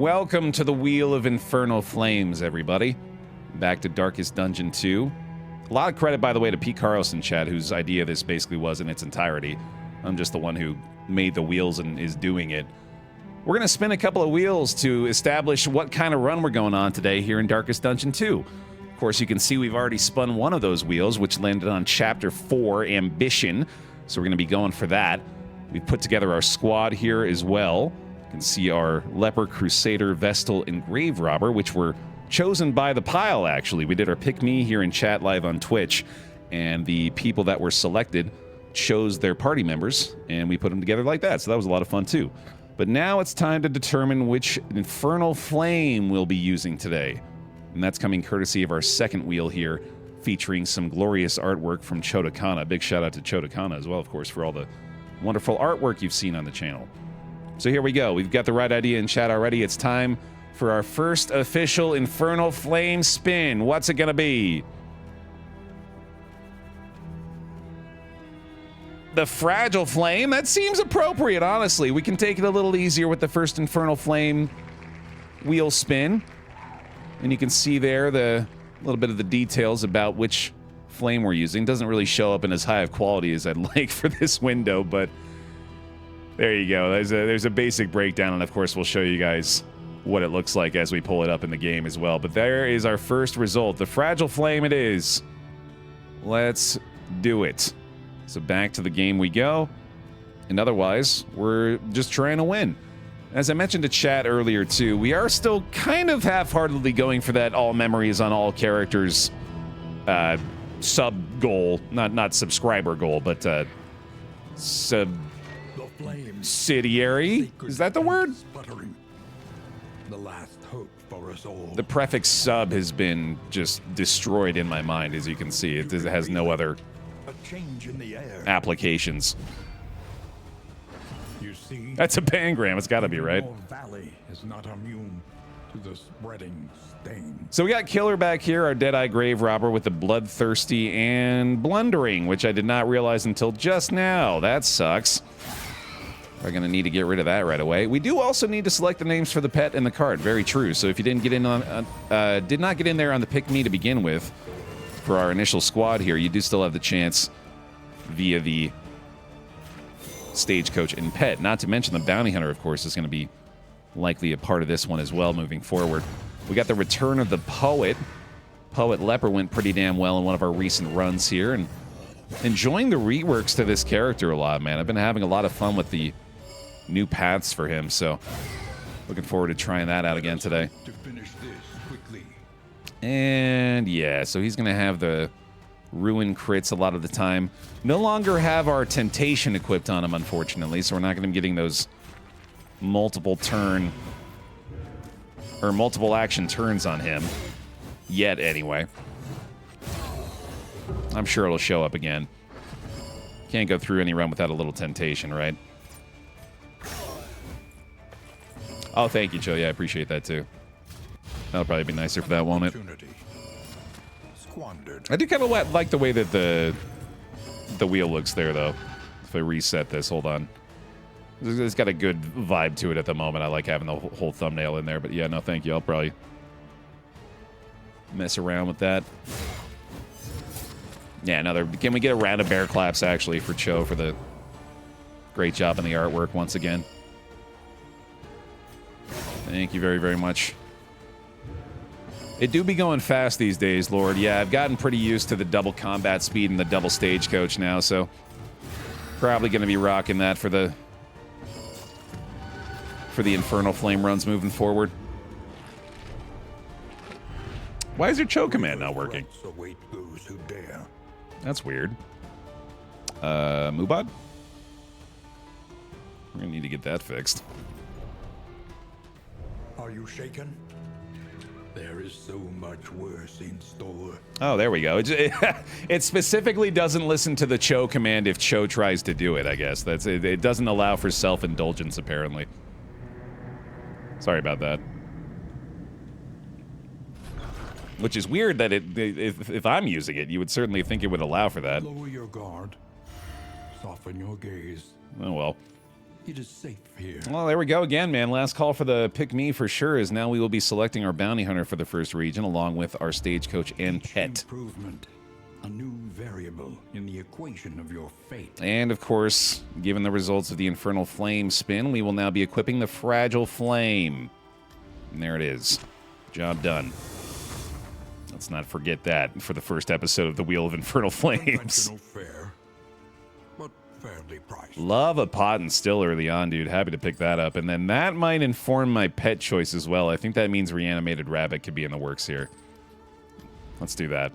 Welcome to the Wheel of Infernal Flames, everybody. Back to Darkest Dungeon 2. A lot of credit, by the way, to Pete Carlson, chat, whose idea this basically was in its entirety. I'm just the one who made the wheels and is doing it. We're going to spin a couple of wheels to establish what kind of run we're going on today here in Darkest Dungeon 2. Of course, you can see we've already spun one of those wheels, which landed on Chapter 4, Ambition. So we're going to be going for that. We've put together our squad here as well. You can see our Leper, Crusader, Vestal, and Grave Robber, which were chosen by the pile, actually. We did our Pick Me here in chat live on Twitch, and the people that were selected chose their party members, and we put them together like that, so that was a lot of fun, too. But now it's time to determine which Infernal Flame we'll be using today. And that's coming courtesy of our second wheel here, featuring some glorious artwork from Chodakana. Big shout out to Chodakana as well, of course, for all the wonderful artwork you've seen on the channel. So here we go. We've got the right idea in chat already. It's time for our first official Infernal Flame spin. What's it gonna be? The Fragile Flame? That seems appropriate, honestly. We can take it a little easier with the first Infernal Flame wheel spin. And you can see there a little bit of the details about which flame we're using. Doesn't really show up in as high of quality as I'd like for this window, but there you go. There's a basic breakdown, and of course we'll show you guys what it looks like as we pull it up in the game as well. But there is our first result. The Fragile Flame it is. Let's do it. So back to the game we go. And otherwise, we're just trying to win. As I mentioned to chat earlier too, we are still kind of half-heartedly going for that all memories on all characters sub goal. Not subscriber goal, but subsidiary. Is that the word? The last hope for us all. The prefix sub has been just destroyed in my mind, as you can see. It has no other change in the air. Applications. You see, that's a pangram. It's got to be, right? Valley is not immune to the spreading stain. So we got Killer back here, our Deadeye Grave Robber with the Bloodthirsty and Blundering, which I did not realize until just now. That sucks. We're going to need to get rid of that right away. We do also need to select the names for the pet and the card. Very true. So if you didn't get in on, did not get in there on the Pick Me to begin with, for our initial squad here, you do still have the chance via the stagecoach and pet. Not to mention the bounty hunter, of course, is going to be likely a part of this one as well moving forward. We got the return of the poet. Poet Leper went pretty damn well in one of our recent runs here, and enjoying the reworks to this character a lot, man. I've been having a lot of fun with the new paths for him, so looking forward to trying that out again today. To finish this quickly. And yeah, so he's gonna have the ruin crits a lot of the time. No longer have our temptation equipped on him, unfortunately, so we're not gonna be getting those multiple turn or multiple action turns on him yet, anyway. I'm sure it'll show up again. Can't go through any run without a little temptation, right? Oh, thank you, Joe. Yeah, I appreciate that too. That'll probably be nicer for that, won't it? I do kind of like the way that the wheel looks there, though. If I reset this, hold on. It's got a good vibe to it at the moment. I like having the whole thumbnail in there, but yeah, no, thank you. I'll probably mess around with that. Yeah, another. Can we get a round of bear claps, actually, for Cho for the great job on the artwork once again? Thank you very, very much. It do be going fast these days, Lord. Yeah, I've gotten pretty used to the double combat speed and the double stagecoach now, so probably going to be rocking that for the Infernal Flame runs moving forward. Why is your Cho command not working? That's weird. Mubad? We're gonna need to get that fixed. Are you shaken? There is so much worse in store. Oh, there we go. It specifically doesn't listen to the Cho command if Cho tries to do it, I guess. That's it. It doesn't allow for self-indulgence, apparently. Sorry about that. Which is weird that if I'm using it, you would certainly think it would allow for that. Lower your guard. Soften your gaze. Oh, well. It is safe here. Well, there we go again, man. Last call for the pick me for sure is now we will be selecting our bounty hunter for the first region along with our stagecoach and Each pet. improvement, a new variable in the equation of your fate. And of course, given the results of the Infernal Flame spin, we will now be equipping the Fragile Flame. And there it is. Job done. Let's not forget that for the first episode of the Wheel of Infernal Flames. Conventional fare, but fairly priced. Love a pot and still early on, dude. Happy to pick that up. And then that might inform my pet choice as well. I think that means Reanimated Rabbit could be in the works here. Let's do that.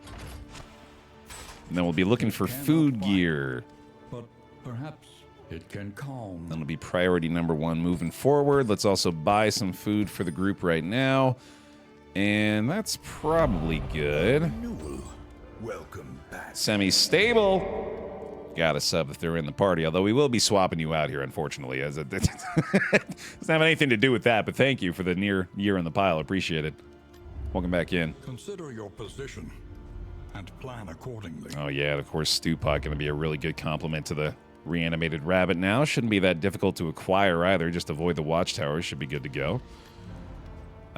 And then we'll be looking for food gear. But perhaps it can calm. That'll be priority number 1 moving forward. Let's also buy some food for the group right now. And that's probably good. Renewal. Welcome back. Semi-stable. Got a sub if they're in the party, although we will be swapping you out here, unfortunately. As it doesn't have anything to do with that, but thank you for the near year in the pile. Appreciate it. Welcome back in. Consider your position and plan accordingly. Oh, yeah, and of course, Stew Pot going to be a really good complement to the Reanimated Rabbit now. Shouldn't be that difficult to acquire either. Just avoid the Watchtower. Should be good to go.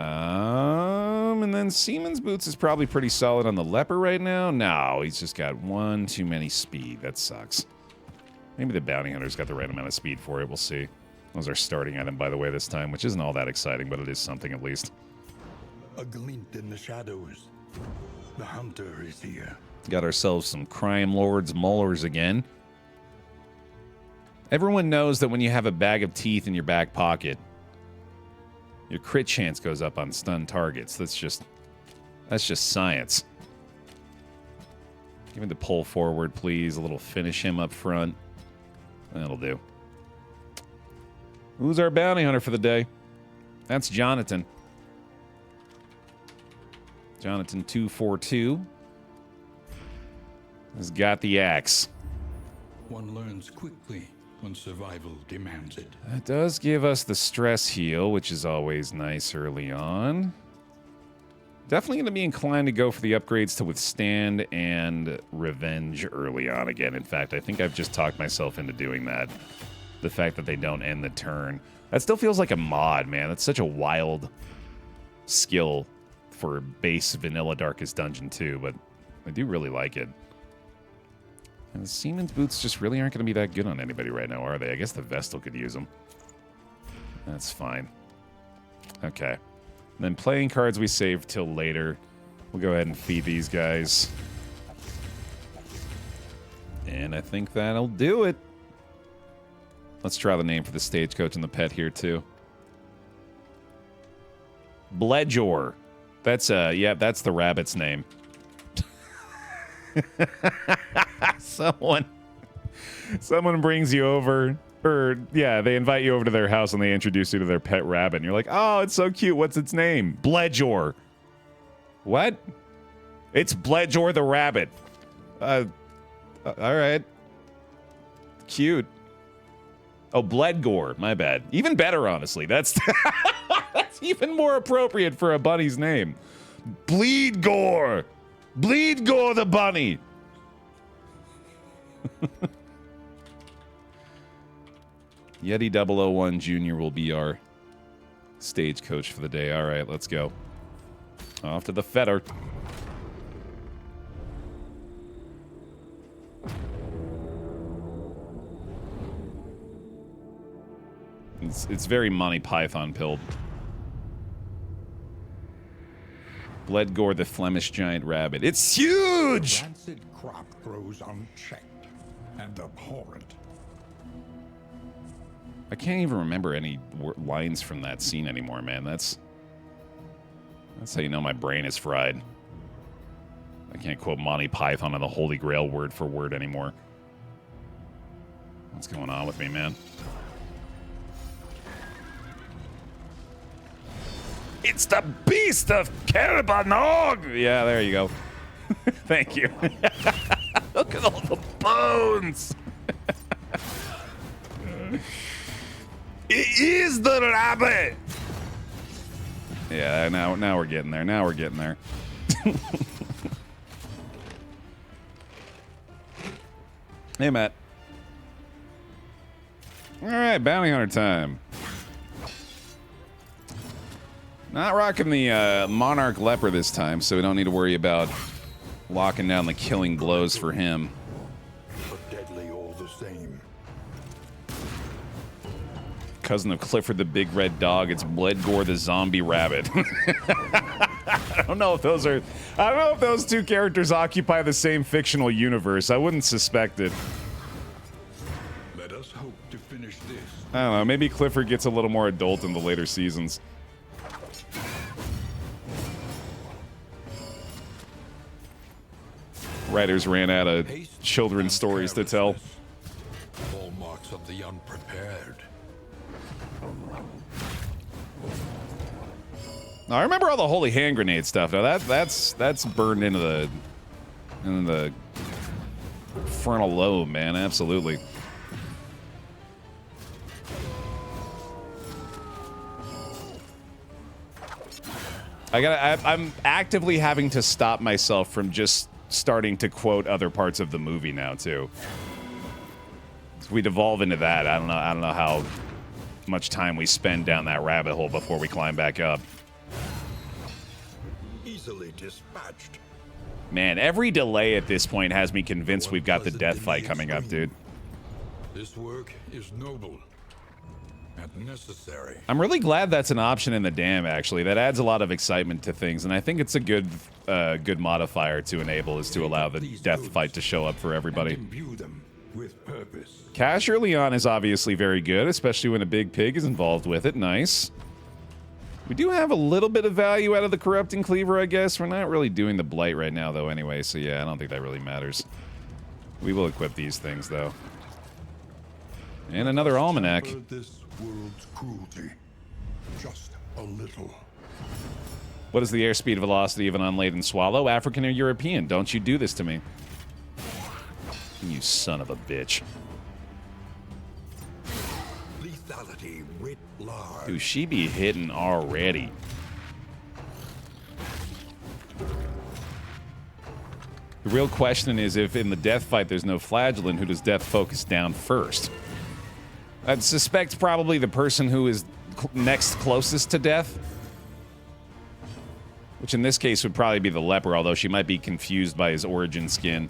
And then Seaman's Boots is probably pretty solid on the Leper right now. No, he's just got one too many speed. That sucks. Maybe the Bounty Hunter's got the right amount of speed for it. We'll see. That was our starting item, by the way, this time, which isn't all that exciting, but it is something at least. A glint in the shadows. The hunter is here. Got ourselves some Crime Lords molars again. Everyone knows that when you have a bag of teeth in your back pocket, your crit chance goes up on stunned targets. That's just science. Give me the pull forward, please. A little finish him up front. That'll do. Who's our bounty hunter for the day? That's Jonathan. Jonathan 242 has got the axe. One learns quickly when survival demands it. That does give us the stress heal, which is always nice early on. Definitely going to be inclined to go for the upgrades to Withstand and Revenge early on again. In fact, I think I've just talked myself into doing that. The fact that they don't end the turn. That still feels like a mod, man. That's such a wild skill for base vanilla Darkest Dungeon 2, but I do really like it. And the Seaman's Boots just really aren't going to be that good on anybody right now, are they? I guess the Vestal could use them. That's fine. Okay. And then playing cards we save till later. We'll go ahead and feed these guys. And I think that'll do it. Let's try the name for the stagecoach and the pet here, too. Bledjor. That's, yeah, that's the rabbit's name. Someone brings you over, or yeah, they invite you over to their house and they introduce you to their pet rabbit, and you're like, oh, it's so cute. What's its name? Bledjor. What? It's Bledjor the rabbit. All right. Cute. Oh, Bledgore. My bad. Even better, honestly. That's that's even more appropriate for a bunny's name. Bleedgore. Bleedgore the bunny. Yeti 001 Jr. will be our stagecoach for the day. All right, let's go. Off to the fetter. It's very Monty Python pilled. Bledgore the Flemish giant rabbit. It's huge! Rancid crop grows unchecked and abhorrent. I can't even remember any lines from that scene anymore, man. That's how you know my brain is fried. I can't quote Monty Python on the Holy Grail word for word anymore. What's going on with me, man? It's the beast of Carabanog! Yeah, there you go. Thank you. Look at all the bones! It is the rabbit! Yeah, now we're getting there. Now we're getting there. Hey, Matt. All right, bounty hunter time. Not rocking the Monarch Leper this time, so we don't need to worry about locking down the killing blows for him. But deadly all the same. Cousin of Clifford the Big Red Dog, it's Bledgore the Zombie Rabbit. I don't know if those two characters occupy the same fictional universe. I wouldn't suspect it. Let us hope to finish this. I don't know, maybe Clifford gets a little more adult in the later seasons. Writers ran out of children's stories to tell. Hallmarks of the unprepared. I remember all the holy hand grenade stuff. Now that's burned into the frontal lobe, man. Absolutely. I'm actively having to stop myself from just starting to quote other parts of the movie now too. If we devolve into that, I don't know how much time we spend down that rabbit hole before we climb back up. Easily dispatched. Man, every delay at this point has me convinced we've got the death fight coming up, dude. This work is noble and necessary. I'm really glad that's an option in the dam, actually. That adds a lot of excitement to things, and I think it's a good modifier to enable, is to allow the death fight to show up for everybody. Imbue them with purpose. Cash early on is obviously very good, especially when a big pig is involved with it. Nice. We do have a little bit of value out of the Corrupting Cleaver, I guess. We're not really doing the Blight right now, though, anyway, so yeah, I don't think that really matters. We will equip these things, though. And another Almanac. This world's cruelty. Just a little. What is the airspeed velocity of an unladen swallow? African or European? Don't you do this to me. You son of a bitch. Lethality writ large. Dude, she be hitting already. The real question is, if in the death fight there's no flagellant, who does death focus down first? I'd suspect probably the person who is next closest to death. Which in this case would probably be the leper, although she might be confused by his origin skin.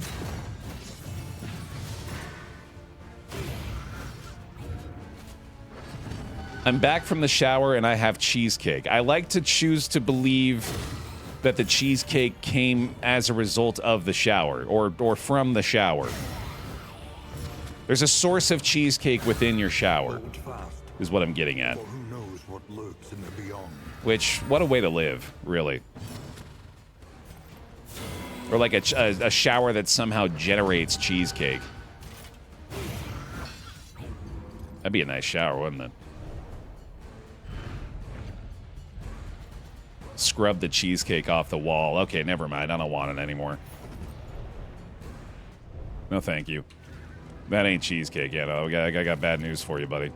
I'm back from the shower and I have cheesecake. I like to choose to believe that the cheesecake came as a result of the shower, or from the shower. There's a source of cheesecake within your shower, is what I'm getting at. For who knows what lurks in the beyond. Which, what a way to live, really. Or like a shower that somehow generates cheesecake. That'd be a nice shower, wouldn't it? Scrub the cheesecake off the wall. Okay, never mind. I don't want it anymore. No, thank you. That ain't cheesecake yet. Oh, I got bad news for you, buddy.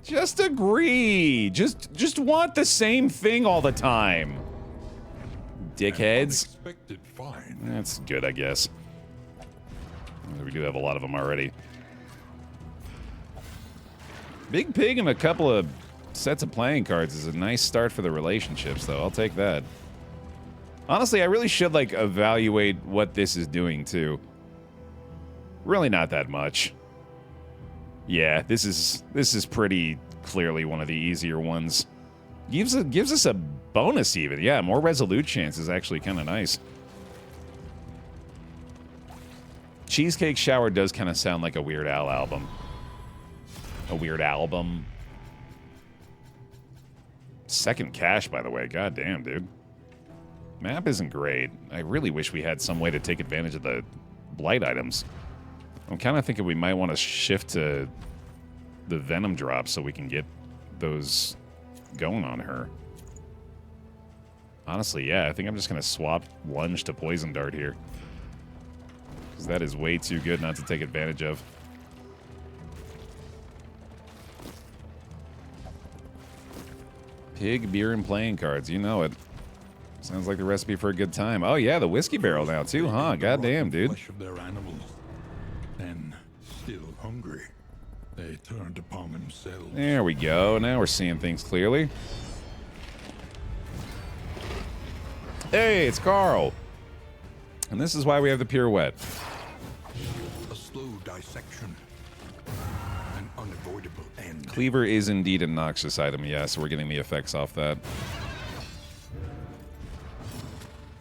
Just agree. Just want the same thing all the time. Dickheads. Unexpected find. That's good, I guess. We do have a lot of them already. Big pig and a couple of sets of playing cards is a nice start for the relationships, though. I'll take that. Honestly, I really should, like, evaluate what this is doing, too. Really not that much. Yeah, this is pretty clearly one of the easier ones. Gives us a bonus, even. Yeah, more resolute chance is actually kind of nice. Cheesecake Shower does kind of sound like a Weird Al album. A Weird album. Second cache, by the way. God damn, dude. Map isn't great. I really wish we had some way to take advantage of the blight items. I'm kind of thinking we might want to shift to the Venom drop so we can get those going on her. Honestly, yeah, I think I'm just going to swap Lunge to Poison Dart here. Because that is way too good not to take advantage of. Pig, beer, and playing cards. You know it. Sounds like the recipe for a good time. Oh yeah, the whiskey barrel now too, huh? Goddamn, dude. Flesh of their animals. Then, still hungry, they turned upon themselves. There we go. Now we're seeing things clearly. Hey, it's Carl. And this is why we have the pirouette. A slow dissection. An unavoidable end. Cleaver is indeed a noxious item, yeah, so we're getting the effects off that.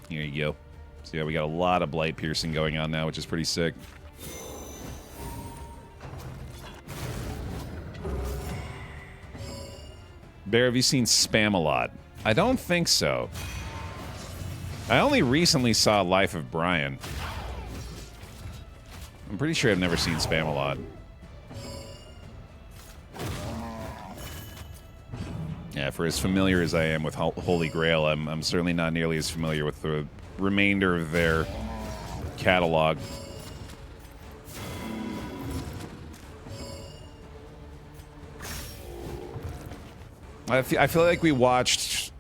Here you go. So yeah, we got a lot of blight piercing going on now, which is pretty sick. Baer, have you seen Spam-A-Lot? I don't think so. I only recently saw Life of Brian. I'm pretty sure I've never seen Spam-A-Lot. Yeah, for as familiar as I am with Holy Grail, I'm certainly not nearly as familiar with the remainder of their catalog. I feel like we watched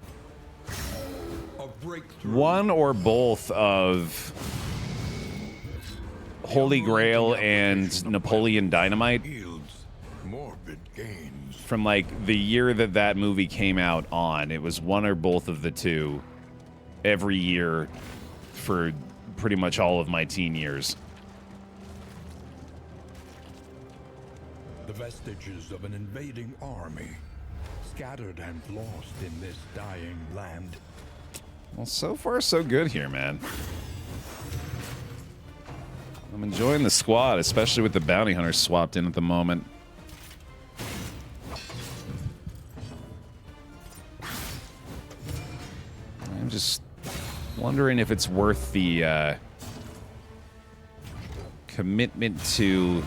one or both of Holy Grail and Napoleon Dynamite from like the year that movie came out on. It was one or both of the two every year for pretty much all of my teen years. The vestiges of an invading army, scattered and lost in this dying land. Well, so far so good here, man. I'm enjoying the squad, especially with the bounty hunters swapped in at the moment. I'm just wondering if it's worth the commitment to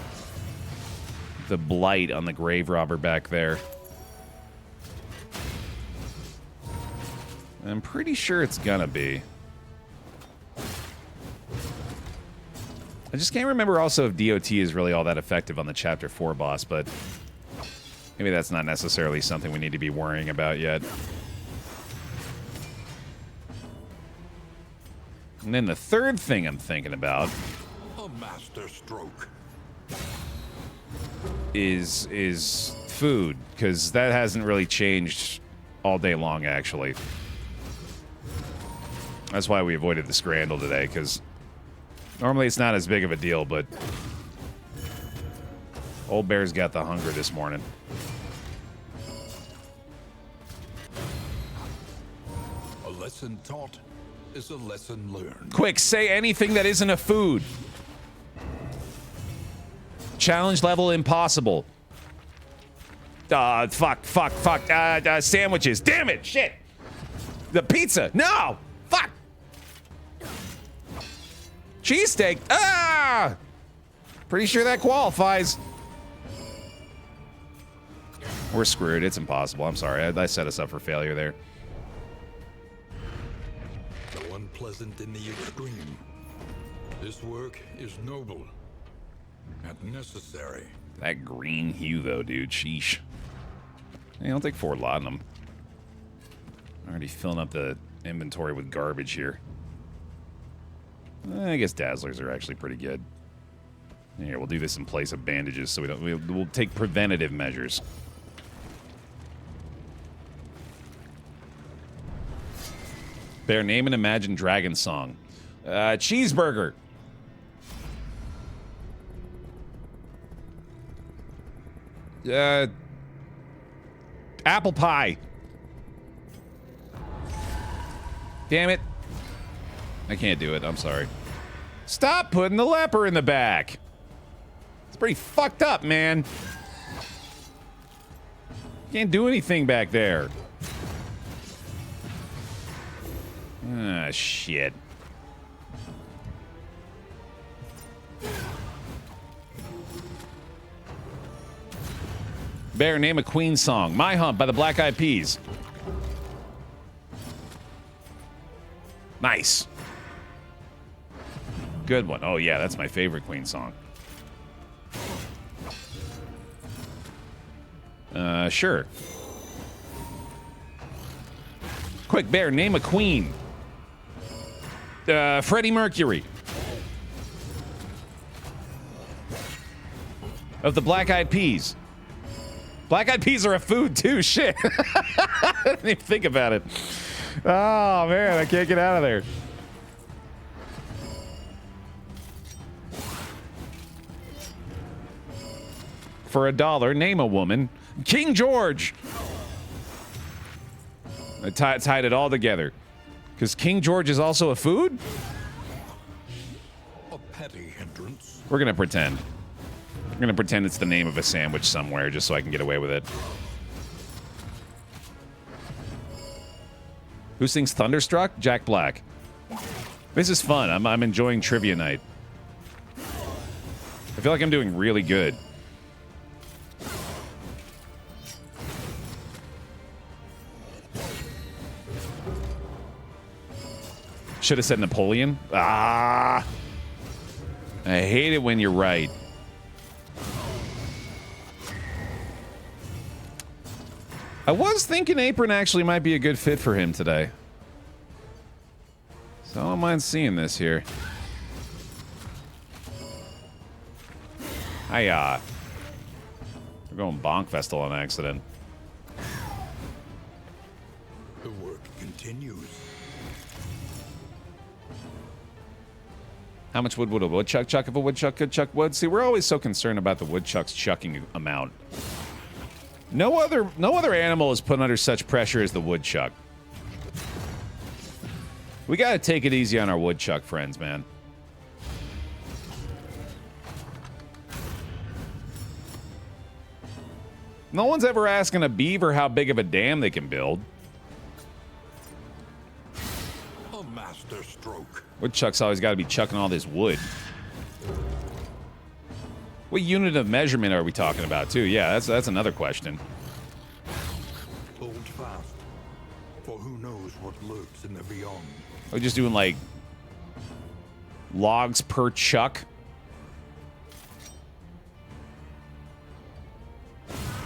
the blight on the grave robber back there. I'm pretty sure it's gonna be. I just can't remember also if DOT is really all that effective on the Chapter 4 boss, but maybe that's not necessarily something we need to be worrying about yet. And then the third thing I'm thinking about A master stroke. is food, because that hasn't really changed all day long, actually. That's why we avoided the Scrandle today, because normally it's not as big of a deal, but old Baer's got the hunger this morning. A lesson taught is a lesson learned. Quick, say anything that isn't a food. Challenge level impossible. Fuck. Sandwiches. Damn it, shit. The pizza. No, fuck. Cheesesteak. Ah! Pretty sure that qualifies. We're screwed. It's impossible. I'm sorry. I set us up for failure there. So unpleasant in the extreme. This work is noble and necessary. That green hue, though, dude. Sheesh. Hey, I'll take 4 laudanum. Already filling up the inventory with garbage here. I guess Dazzlers are actually pretty good. Here, we'll do this in place of bandages, so we'll take preventative measures. Baer, name an Imagine Dragon song. Cheeseburger. Apple pie. Damn it. I can't do it. I'm sorry. Stop putting the leper in the back. It's pretty fucked up, man. Can't do anything back there. Ah, shit. Baer, name a Queen song. My Hump by the Black Eyed Peas. Nice. Good one. Oh, yeah, that's my favorite Queen song. Sure. Quick, Baer, name a queen. Freddie Mercury. Of the Black Eyed Peas. Black Eyed Peas are a food too, shit. I didn't even think about it. Oh man, I can't get out of there. For $1, name a woman. King George. I tied it all together. Because King George is also a food? A petty hindrance. We're gonna pretend. We're gonna pretend it's the name of a sandwich somewhere just so I can get away with it. Who sings Thunderstruck? Jack Black. This is fun. I'm enjoying trivia night. I feel like I'm doing really good. Should have said Napoleon. Ah! I hate it when you're right. I was thinking Apron actually might be a good fit for him today. So I don't mind seeing this here. Hiya. We're going Bonk Festal on accident. The work continues. How much wood would a woodchuck chuck if a woodchuck could chuck wood? See, we're always so concerned about the woodchuck's chucking amount. No other animal is put under such pressure as the woodchuck. We gotta take it easy on our woodchuck friends, man. No one's ever asking a beaver how big of a dam they can build. A master stroke. Woodchuck's always got to be chucking all this wood. What unit of measurement are we talking about, too? Yeah, that's another question. Hold fast, for who knows what lurks in the beyond. Are we just doing, like, logs per chuck?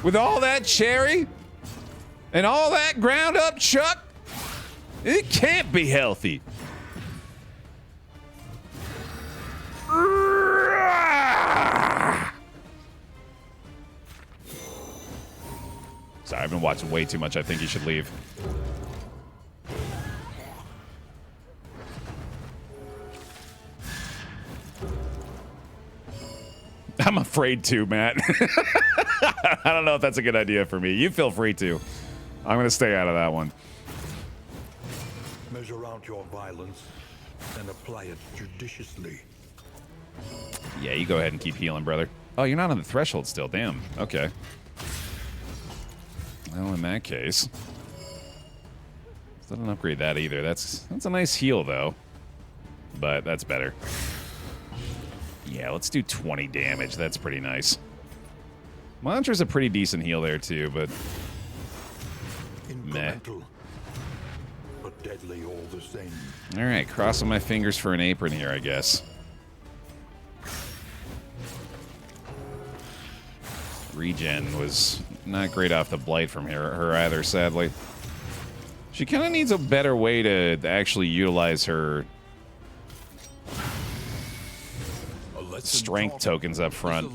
With all that cherry and all that ground up chuck, it can't be healthy. Sorry, I've been watching way too much. I think you should leave. I'm afraid to, Matt. I don't know if that's a good idea for me. You feel free to. I'm going to stay out of that one. Measure out your violence and apply it judiciously. Yeah, you go ahead and keep healing, brother. Oh, you're not on the threshold still. Damn. Okay. Well, in that case, doesn't upgrade that either. That's a nice heal, though. But that's better. Yeah, let's do 20 damage. That's pretty nice. Mantra's a pretty decent heal there, too, but... meh. But deadly all the same. Alright, crossing my fingers for an apron here, I guess. Regen was not great off the blight from her either, sadly. She kind of needs a better way to actually utilize her strength tokens up front.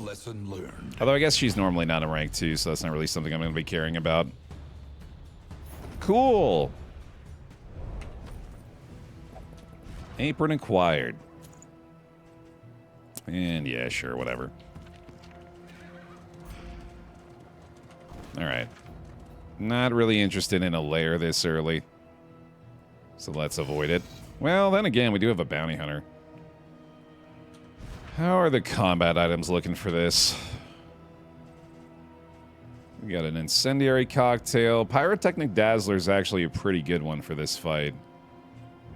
Although I guess she's normally not a rank 2, so that's not really something I'm going to be caring about. Cool. Apron acquired. And yeah, sure, whatever. Alright. Not really interested in a lair this early. So let's avoid it. Well, then again, we do have a bounty hunter. How are the combat items looking for this? We got an incendiary cocktail. Pyrotechnic Dazzler is actually a pretty good one for this fight.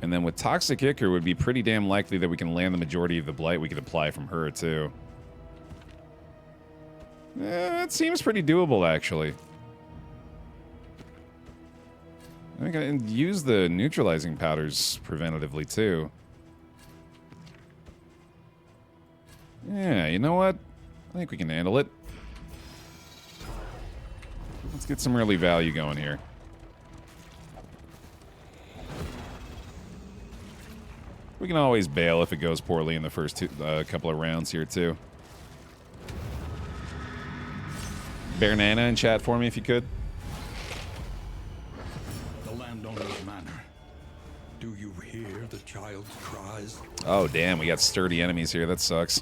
And then with Toxic Ichor, would be pretty damn likely that we can land the majority of the blight we could apply from her, too. That seems pretty doable, actually. I think I can use the neutralizing powders preventatively, too. Yeah, you know what? I think we can handle it. Let's get some early value going here. We can always bail if it goes poorly in the first couple of rounds here, too. Bear Nana in chat for me if you could. The landowner's manor. Do you hear the child's cries? Oh, damn. We got sturdy enemies here. That sucks.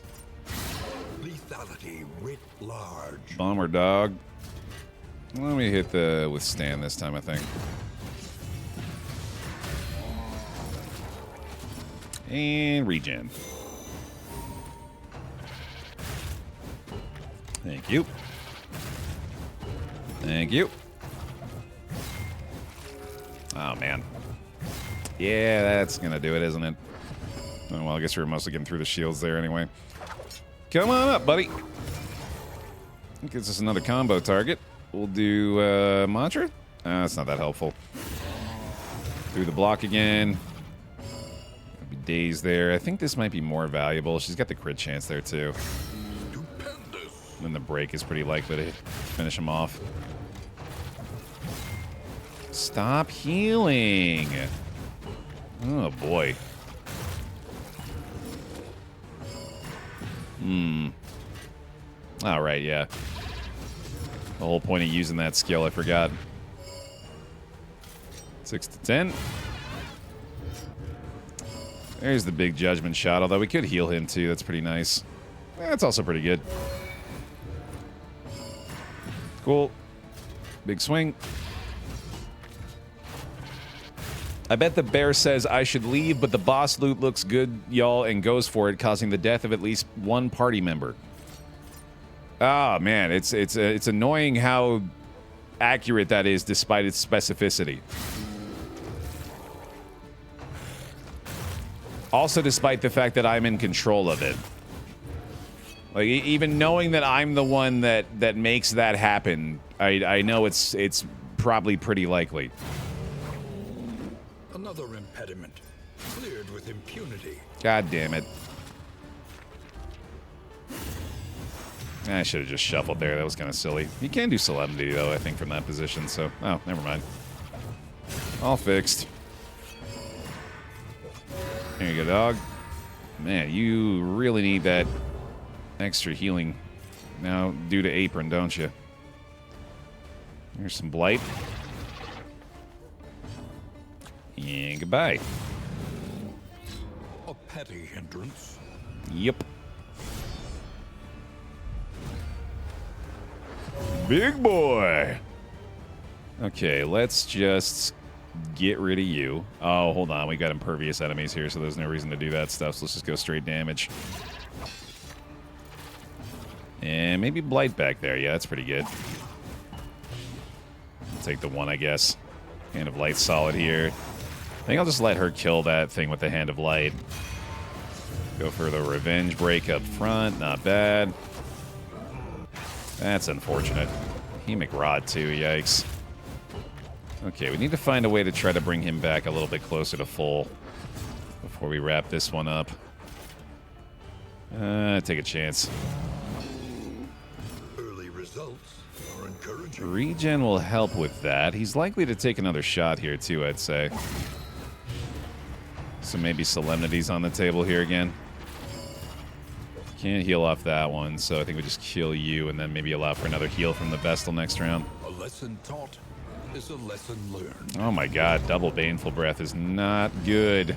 Lethality writ large. Bummer, dog. Let me hit the withstand this time, I think. And regen. Thank you. Thank you. Oh, man. Yeah, that's going to do it, isn't it? Oh, well, I guess we were mostly getting through the shields there anyway. Come on up, buddy. Gives us another combo target. We'll do Mantra. That's not that helpful. Through the block again. I'll be dazed there. I think this might be more valuable. She's got the crit chance there, too. And the break is pretty likely to finish him off. Stop healing. Oh, boy. All right, yeah. The whole point of using that skill, I forgot. 6 to 10. There's the big judgment shot, although we could heal him, too. That's pretty nice. That's also pretty good. Cool. Big swing. I bet the bear says I should leave, but the boss loot looks good, y'all, and goes for it, causing the death of at least one party member. Ah, man, it's annoying how accurate that is, despite its specificity. Also, despite the fact that I'm in control of it. Like, even knowing that I'm the one that makes that happen, I know it's probably pretty likely. Another impediment, cleared with impunity. God damn it. I should have just shuffled there. That was kind of silly. You can do Solemnity, though, I think, from that position, so... Oh, never mind. All fixed. There you go, dog. Man, you really need that extra healing now due to Apron, don't you? Here's some Blight. And goodbye. A petty hindrance. Yep. Big boy. Okay, let's just get rid of you. Oh, hold on. We got impervious enemies here, so there's no reason to do that stuff. So let's just go straight damage. And maybe Blight back there. Yeah, that's pretty good. I'll take the one, I guess. Hand of Light solid here. I think I'll just let her kill that thing with the Hand of Light. Go for the Revenge break up front. Not bad. That's unfortunate. Hemic Rod, too. Yikes. Okay, we need to find a way to try to bring him back a little bit closer to full before we wrap this one up. Take a chance. Early results are encouraging. Regen will help with that. He's likely to take another shot here, too, I'd say. So maybe Solemnity's on the table here again. Can't heal off that one, so I think we just kill you and then maybe allow for another heal from the Vestal next round. A lesson taught is a lesson learned. Oh my god, double Baneful Breath is not good.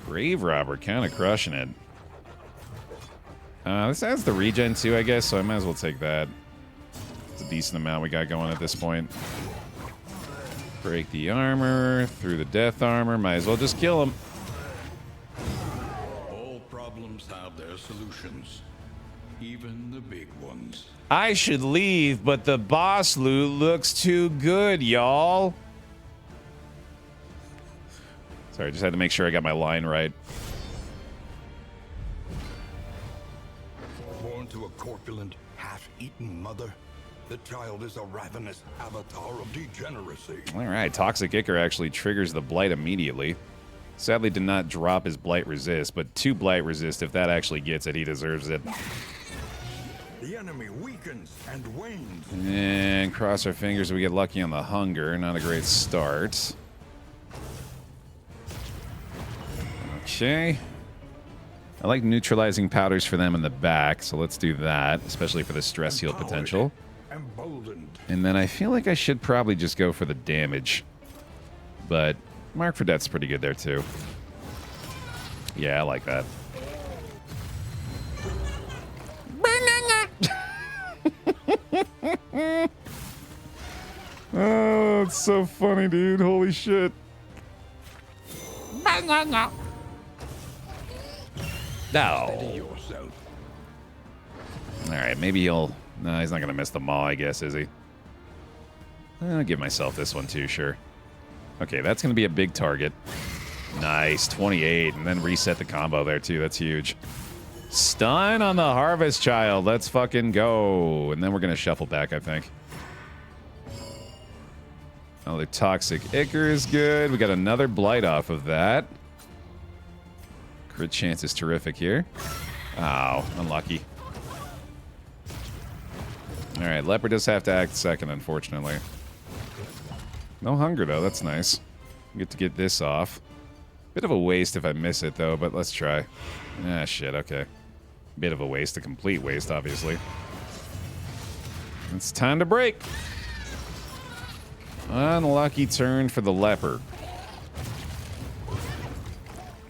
Grave Robber, kind of crushing it. This has the regen too, I guess, so I might as well take that. It's a decent amount we got going at this point. Break the armor, through the death armor, might as well just kill him. All problems have their solutions, even the big ones. I should leave, but the boss loot looks too good, y'all. Sorry, just had to make sure I got my line right. Born to a corpulent, half-eaten mother, the child is a ravenous avatar of degeneracy. All right, Toxic Ichor actually triggers the Blight immediately. Sadly did not drop his Blight Resist, but 2 Blight Resist, if that actually gets it, he deserves it. The enemy weakens and wanes. And cross our fingers we get lucky on the Hunger. Not a great start. Okay. I like neutralizing powders for them in the back, so let's do that, especially for the stress heal potential. Emboldened. And then I feel like I should probably just go for the damage. But Mark for Death's pretty good there, too. Yeah, I like that. Oh, it's so funny, dude. Holy shit. Steady No. yourself. Alright, maybe he'll... No, he's not going to miss the maw, I guess, is he? I'll give myself this one, too, sure. Okay, that's going to be a big target. Nice, 28, and then reset the combo there, too. That's huge. Stun on the Harvest Child. Let's fucking go. And then we're going to shuffle back, I think. Oh, the Toxic Ichor is good. We got another Blight off of that. Crit chance is terrific here. Oh, unlucky. Alright, Leopard does have to act second, unfortunately. No hunger, though. That's nice. We get to get this off. Bit of a waste if I miss it, though, but let's try. Ah, shit, okay. Bit of a waste. A complete waste, obviously. It's time to break. Unlucky turn for the Leopard.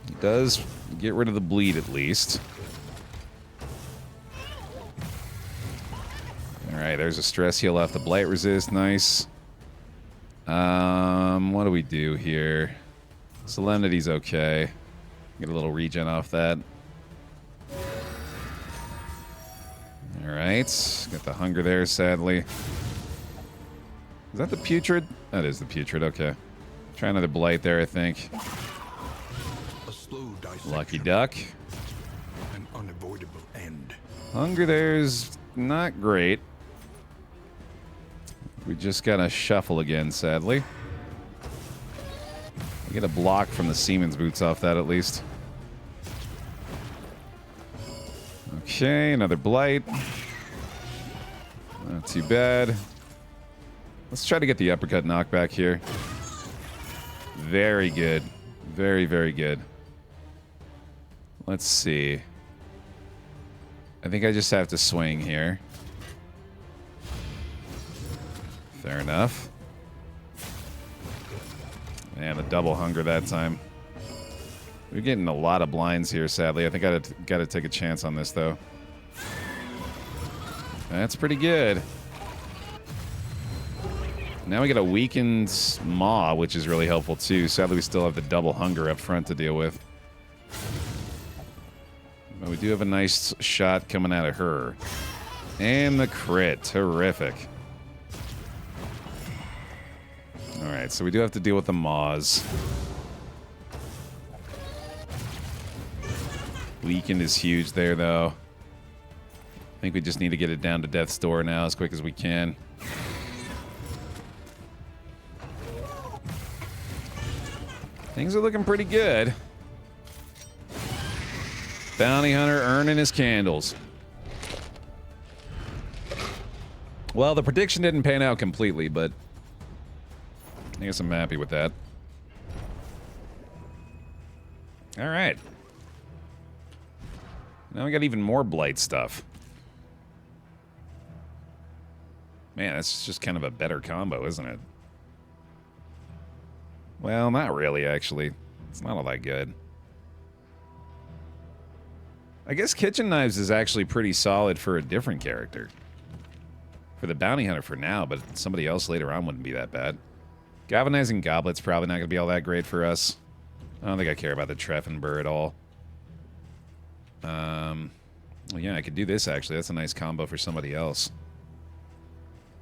It does get rid of the bleed, at least. Alright, there's a stress heal off the Blight Resist. Nice. What do we do here? Solemnity's okay. Get a little regen off that. Alright. Got the hunger there, sadly. Is that the Putrid? That is the Putrid, okay. Try another Blight there, I think. A slow dissection. Lucky duck. An unavoidable end. Hunger there's not great. We just gotta shuffle again, sadly. We get a block from the Seaman's Boots off that, at least. Okay, another Blight. Not too bad. Let's try to get the uppercut knockback here. Very good. Very, very good. Let's see. I think I just have to swing here. Fair enough. And a double hunger that time. We're getting a lot of blinds here, sadly. I think I gotta take a chance on this, though. That's pretty good. Now we got a weakened Maw, which is really helpful, too. Sadly, we still have the double hunger up front to deal with. But we do have a nice shot coming out of her. And the crit. Terrific. Alright, so we do have to deal with the Maws. Weakened is huge there, though. I think we just need to get it down to death's door now as quick as we can. Things are looking pretty good. Bounty Hunter earning his candles. Well, the prediction didn't pan out completely, but I guess I'm happy with that. Alright. Now we got even more Blight stuff. Man, that's just kind of a better combo, isn't it? Well, not really, actually. It's not all that good. I guess Kitchen Knives is actually pretty solid for a different character. For the Bounty Hunter for now, but somebody else later on wouldn't be that bad. Galvanizing Goblet's probably not going to be all that great for us. I don't think I care about the Treffenber at all. Well, yeah, I could do this, actually. That's a nice combo for somebody else.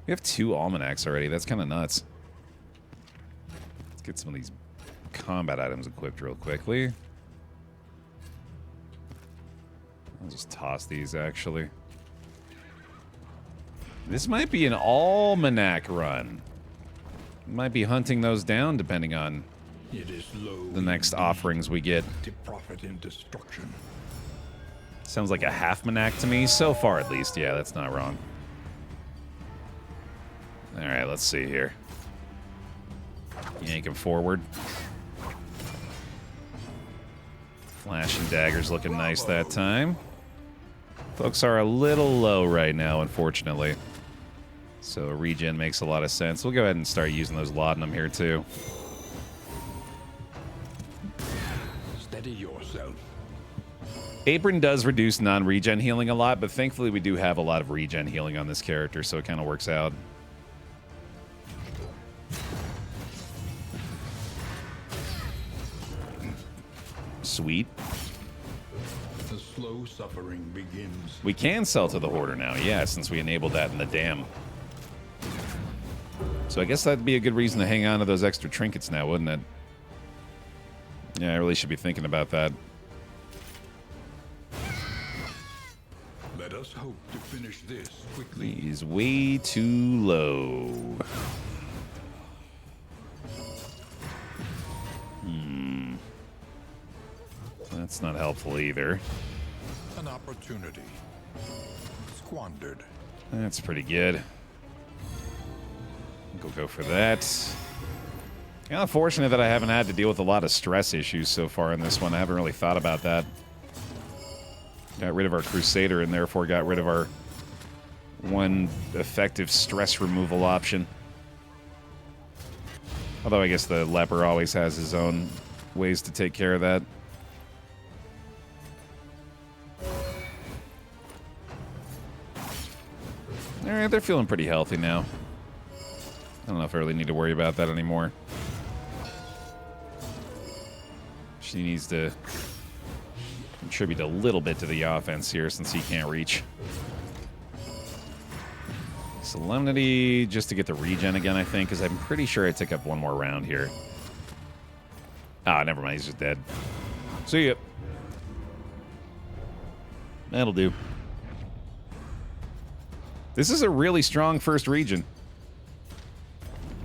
We have 2 Almanacs already. That's kind of nuts. Let's get some of these combat items equipped real quickly. I'll just toss these, actually. This might be an Almanac run. Might be hunting those down, depending on the next offerings we get. To profit in destruction. Sounds like a half-manac to me, so far at least. Yeah, that's not wrong. Alright, let's see here. Yank him forward. Flash and daggers looking nice that time. Folks are a little low right now, unfortunately. So regen makes a lot of sense. We'll go ahead and start using those laudanum here, too. Steady yourself. Apron does reduce non-regen healing a lot, but thankfully we do have a lot of regen healing on this character, so it kind of works out. Sweet. The slow suffering begins. We can sell to the Hoarder now, yeah, since we enabled that in the dam. So I guess that'd be a good reason to hang on to those extra trinkets now, wouldn't it? Yeah, I really should be thinking about that. Let us hope to finish this quickly. He's way too low. That's not helpful either. An opportunity squandered. That's pretty good. Go for that. Kind of fortunate that I haven't had to deal with a lot of stress issues so far in this one. I haven't really thought about that. Got rid of our Crusader and therefore got rid of our one effective stress removal option. Although I guess the Leper always has his own ways to take care of that. Alright, they're feeling pretty healthy now. I don't know if I really need to worry about that anymore. She needs to contribute a little bit to the offense here since he can't reach. Solemnity just to get the regen again, I think, because I'm pretty sure I took up one more round here. Ah, never mind, he's just dead. See ya. That'll do. This is a really strong first region.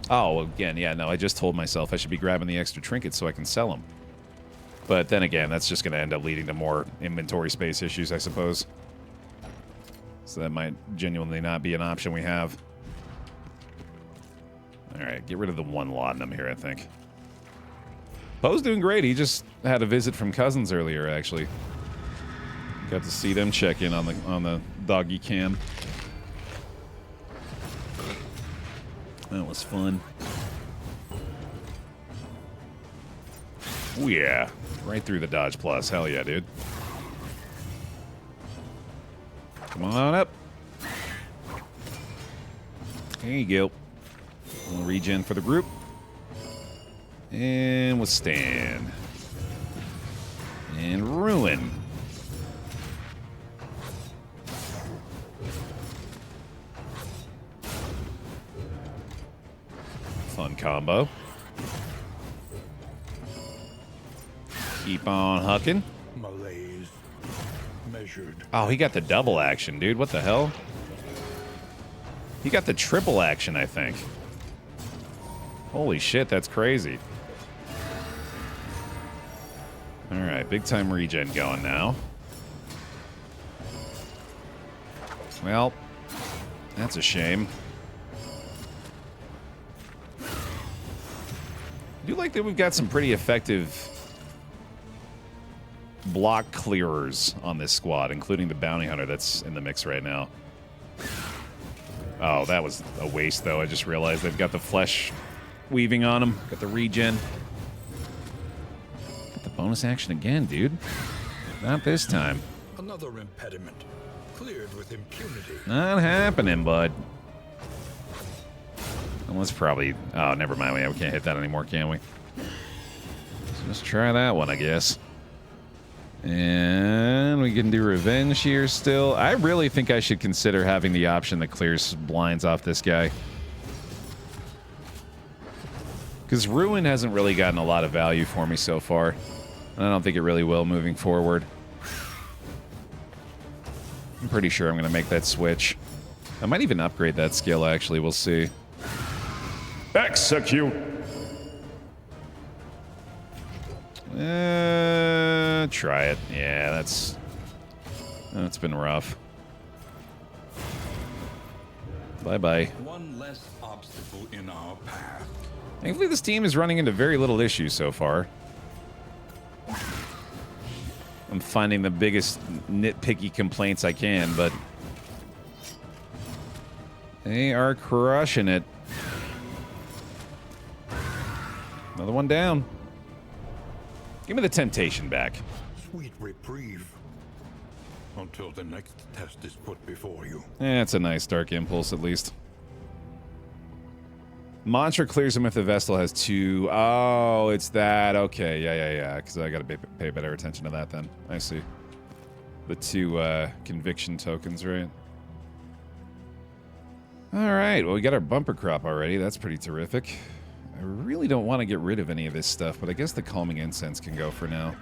Oh, again, yeah, no, I just told myself I should be grabbing the extra trinkets so I can sell them. But then again, that's just going to end up leading to more inventory space issues, I suppose. So that might genuinely not be an option we have. Alright, get rid of the one laudanum here, I think. Poe's doing great. He just had a visit from cousins earlier, actually. Got to see them check in on the doggy cam. That was fun. Oh yeah, right through the dodge plus. Hell yeah, dude. Come on up. There you go. A little regen for the group. And withstand. And ruin. Fun combo. Keep on hucking. Malaise measured. Oh, he got the double action, dude. What the hell? He got the triple action, I think. Holy shit, that's crazy. Alright, big time regen going now. Well, that's a shame. I do like that we've got some pretty effective block clearers on this squad, including the bounty hunter that's in the mix right now. Oh, that was a waste, though. I just realized they've got the flesh weaving on them. Got the regen. Got the bonus action again, dude. Not this time. Another impediment cleared with impunity. Not happening, bud. Well, let's probably... Oh, never mind. We can't hit that anymore, can we? So let's try that one, I guess. And we can do revenge here still. I really think I should consider having the option that clears blinds off this guy. Because Ruin hasn't really gotten a lot of value for me so far. And I don't think it really will moving forward. I'm pretty sure I'm going to make that switch. I might even upgrade that skill, actually. We'll see. Execute! Try it. Yeah, that's been rough. Bye-bye. One less obstacle in our path. Thankfully, this team is running into very little issues so far. I'm finding the biggest nitpicky complaints I can, but they are crushing it. Another one down. Give me the temptation back. Sweet reprieve. Until the next test is put before you. It's a nice dark impulse, at least. Monster clears him if the Vestal has 2. Oh, it's that. Okay, yeah. Because I got to pay better attention to that then. I see. The 2 conviction tokens, right? All right. Well, we got our bumper crop already. That's pretty terrific. I really don't want to get rid of any of this stuff, but I guess the Calming Incense can go for now.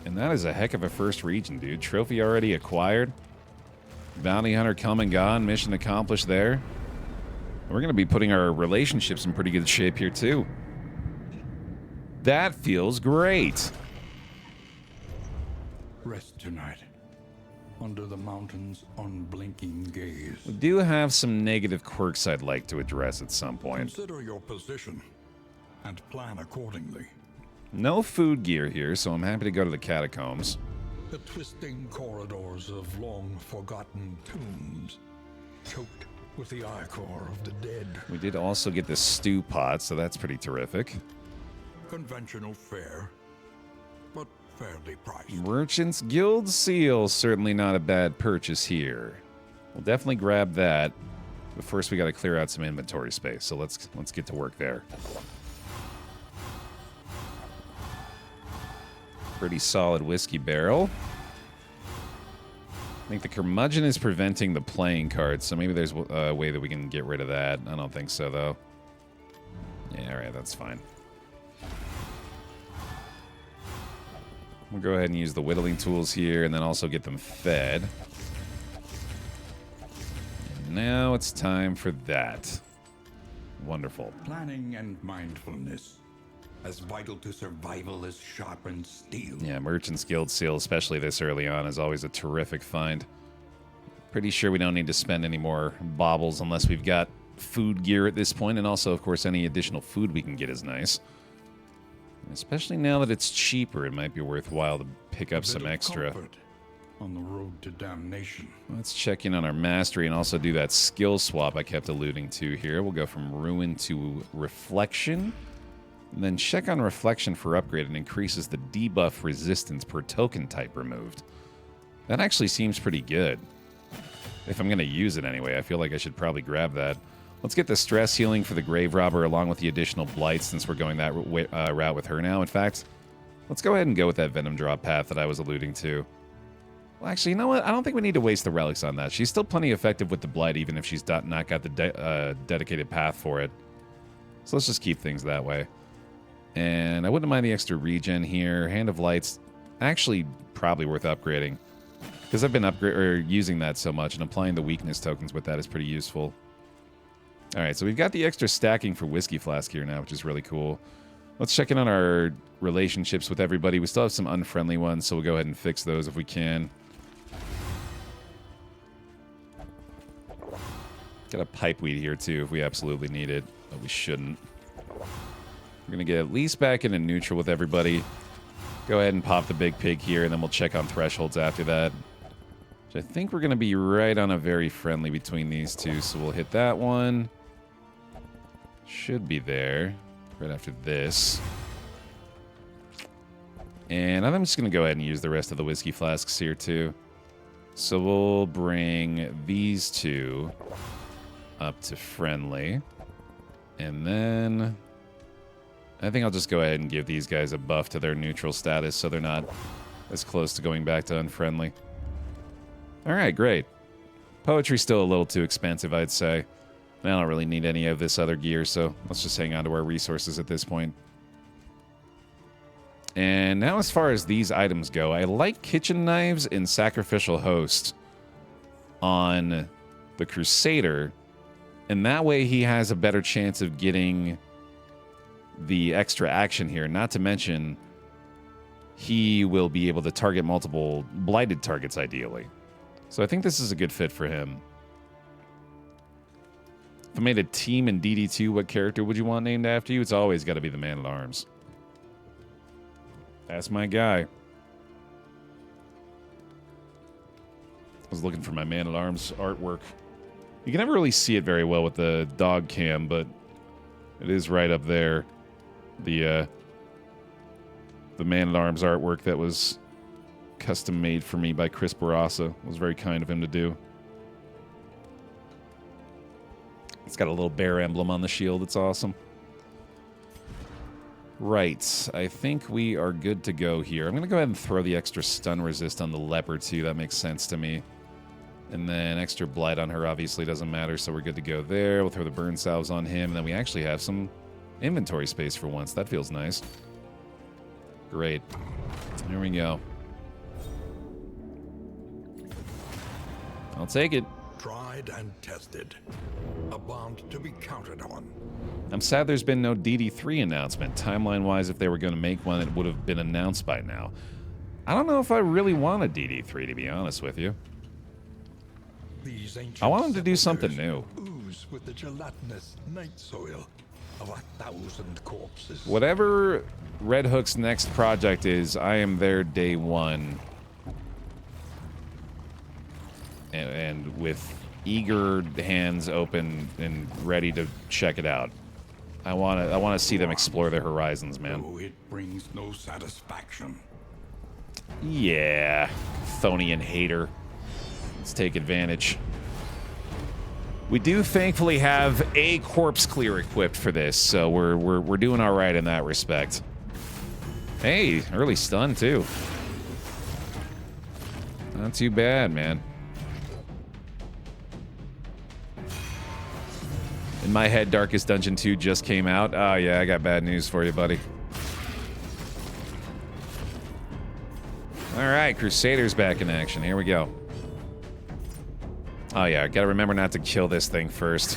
And that is a heck of a first region, dude. Trophy already acquired. Bounty Hunter come and gone. Mission accomplished there. We're going to be putting our relationships in pretty good shape here, too. That feels great. Rest tonight. Under the mountain's unblinking gaze. We do have some negative quirks I'd like to address at some point. Consider your position and plan accordingly. No food gear here, so I'm happy to go to the catacombs. The twisting corridors of long-forgotten tombs, choked with the ichor of the dead. We did also get the stew pot, so that's pretty terrific. Conventional fare, but fairly priced. Merchant's Guild Seal, certainly not a bad purchase here. We'll definitely grab that, but first we got to clear out some inventory space, so let's get to work there. Pretty solid whiskey barrel. I think the curmudgeon is preventing the playing cards, so maybe there's a way that we can get rid of that. I don't think so, though. Yeah, alright, that's fine. We'll go ahead and use the whittling tools here, and then also get them fed. And now it's time for that. Wonderful. Planning and mindfulness. As vital to survival as sharpened steel. Yeah, Merchant's Guild Seal, especially this early on, is always a terrific find. Pretty sure we don't need to spend any more baubles unless we've got food gear at this point, and also, of course, any additional food we can get is nice. Especially now that it's cheaper, it might be worthwhile to pick up some extra. On the road to damnation. Let's check in on our mastery and also do that skill swap I kept alluding to here. We'll go from Ruin to Reflection. And then check on Reflection for upgrade and increases the debuff resistance per token type removed. That actually seems pretty good. If I'm going to use it anyway, I feel like I should probably grab that. Let's get the stress healing for the Grave Robber along with the additional blight since we're going that route with her now. In fact, let's go ahead and go with that Venom Drop path that I was alluding to. Well, actually, you know what? I don't think we need to waste the relics on that. She's still plenty effective with the blight even if she's not got the dedicated path for it. So let's just keep things that way. And I wouldn't mind the extra regen here. Hand of Light's actually probably worth upgrading. Because I've been using that so much, and applying the weakness tokens with that is pretty useful. Alright, so we've got the extra stacking for Whiskey Flask here now, which is really cool. Let's check in on our relationships with everybody. We still have some unfriendly ones, so we'll go ahead and fix those if we can. Got a pipeweed here, too, if we absolutely need it, but we shouldn't. We're going to get at least back into neutral with everybody. Go ahead and pop the big pig here, and then we'll check on thresholds after that. Which I think we're going to be right on a very friendly between these two, so we'll hit that one. Should be there right after this. And I'm just going to go ahead and use the rest of the whiskey flasks here, too. So we'll bring these two up to friendly. And then I think I'll just go ahead and give these guys a buff to their neutral status so they're not as close to going back to unfriendly. Alright, great. Poetry's still a little too expensive, I'd say. I don't really need any of this other gear, so let's just hang on to our resources at this point. And now as far as these items go, I like kitchen knives and sacrificial host on the Crusader, and that way he has a better chance of getting the extra action here. Not to mention, he will be able to target multiple blighted targets, ideally. So I think this is a good fit for him. If I made a team in DD2, what character would you want named after you? It's always got to be the Man-at-Arms. That's my guy. was looking for my Man-at-Arms artwork. You can never really see it very well with the dog cam, but it is right up there. The Man-at-Arms artwork that was custom made for me by Chris Barassa. It was very kind of him to do. It's got a little bear emblem on the shield. It's awesome. Right. I think we are good to go here. I'm going to go ahead and throw the extra stun resist on the leopard, too. That makes sense to me. And then extra blight on her obviously doesn't matter, so we're good to go there. We'll throw the burn salves on him, and then we actually have some inventory space for once. That feels nice. Great. Here we go. I'll take it. Tried and tested. A bond to be counted on. I'm sad there's been no DD3 announcement. Timeline-wise, if they were going to make one, it would have been announced by now. I don't know if I really want a DD3, to be honest with you. These I want them to do something new. Ooze with the gelatinous night soil of 1,000 corpses. Whatever Red Hook's next project is, I am there day one. And with eager hands open and ready to check it out. I want to see them explore their horizons, man. Oh, it brings no satisfaction. Yeah, Chthonian hater. Let's take advantage. We do thankfully have a corpse clear equipped for this, so we're doing all right in that respect. Hey, early stun too. Not too bad, man. In my head, Darkest Dungeon 2 just came out. Oh yeah, I got bad news for you, buddy. All right, Crusader's back in action. Here we go. Oh yeah, gotta remember not to kill this thing first.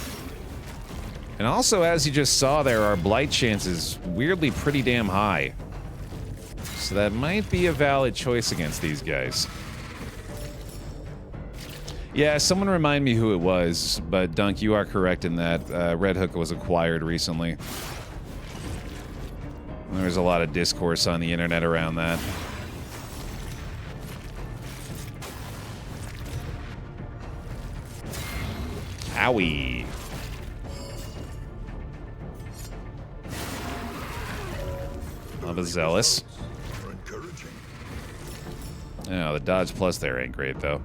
And also, as you just saw there, our blight chance is weirdly pretty damn high. So that might be a valid choice against these guys. Yeah, someone remind me who it was, but Dunk, you are correct in that Red Hook was acquired recently. There's a lot of discourse on the internet around that. Owie. Love a zealous. Oh, the dodge plus there ain't great, though.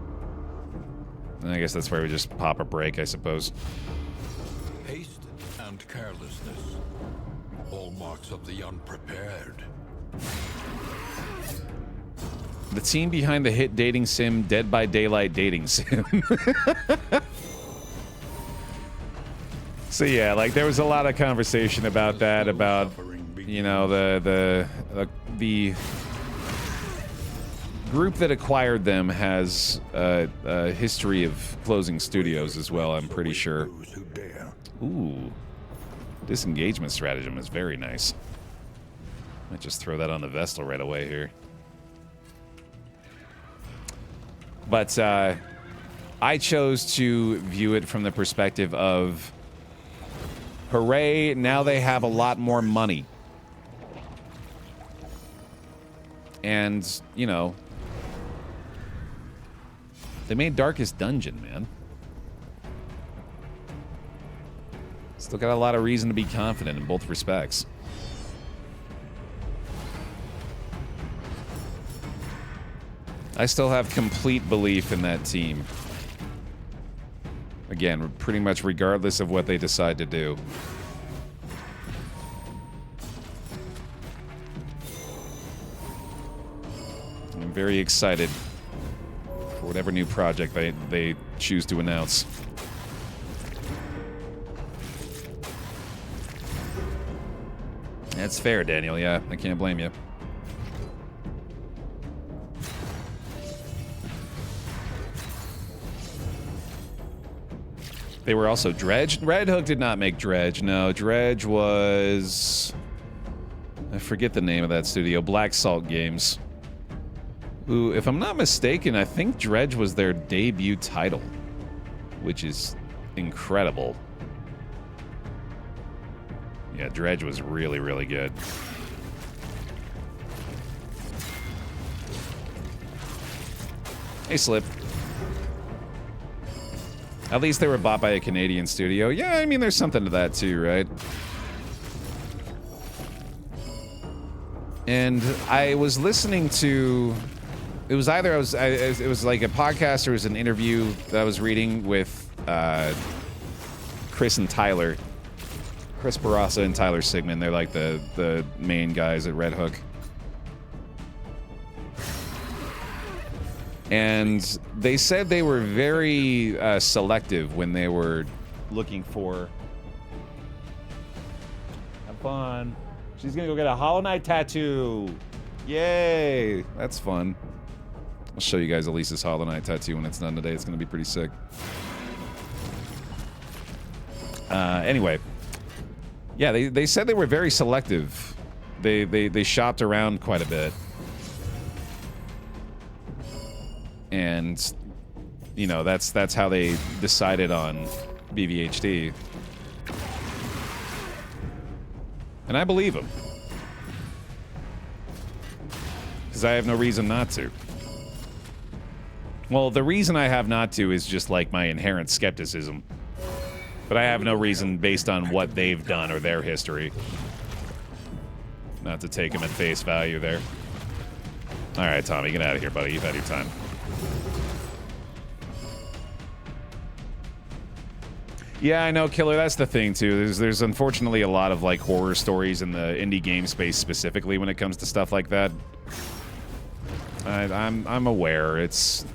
I guess that's where we just pop a break, I suppose. Haste and carelessness. All marks of the unprepared. The team behind the hit dating sim Dead by Daylight dating sim. So yeah, like there was a lot of conversation about that, about, you know, the group that acquired them has a history of closing studios as well, I'm pretty sure. Ooh. Disengagement stratagem is very nice. Might just throw that on the Vestal right away here. But I chose to view it from the perspective of, hooray, now they have a lot more money. And, you know, they made Darkest Dungeon, man. Still got a lot of reason to be confident in both respects. I still have complete belief in that team. Again, pretty much regardless of what they decide to do. I'm very excited for whatever new project they choose to announce. That's fair, Daniel. Yeah, I can't blame you. They were also Dredge. Red Hook did not make Dredge. No, Dredge was... I forget the name of that studio. Black Salt Games. Who, if I'm not mistaken, I think Dredge was their debut title. Which is incredible. Yeah, Dredge was really, really good. Hey, Slip. At least they were bought by a Canadian studio. Yeah, I mean, there's something to that too, right? And I was listening to, it was either it was like a podcast or it was an interview that I was reading with Chris and Tyler. Chris Barassa and Tyler Sigmund. They're like the main guys at Red Hook. And they said they were very selective when they were looking for... Have fun. She's gonna go get a Hollow Knight tattoo. Yay! That's fun. I'll show you guys Elise's Hollow Knight tattoo when it's done today. It's gonna be pretty sick. Anyway. Yeah, they said they were very selective. They shopped around quite a bit. And, you know, that's how they decided on BVHD. And I believe them. Because I have no reason not to. Well, the reason I have not to is just like my inherent skepticism. But I have no reason based on what they've done or their history. Not to take them at face value there. Alright, Tommy, get out of here, buddy. You've had your time. Yeah, I know, Killer. That's the thing too. There's unfortunately a lot of like horror stories in the indie game space specifically when it comes to stuff like that. I'm aware. It's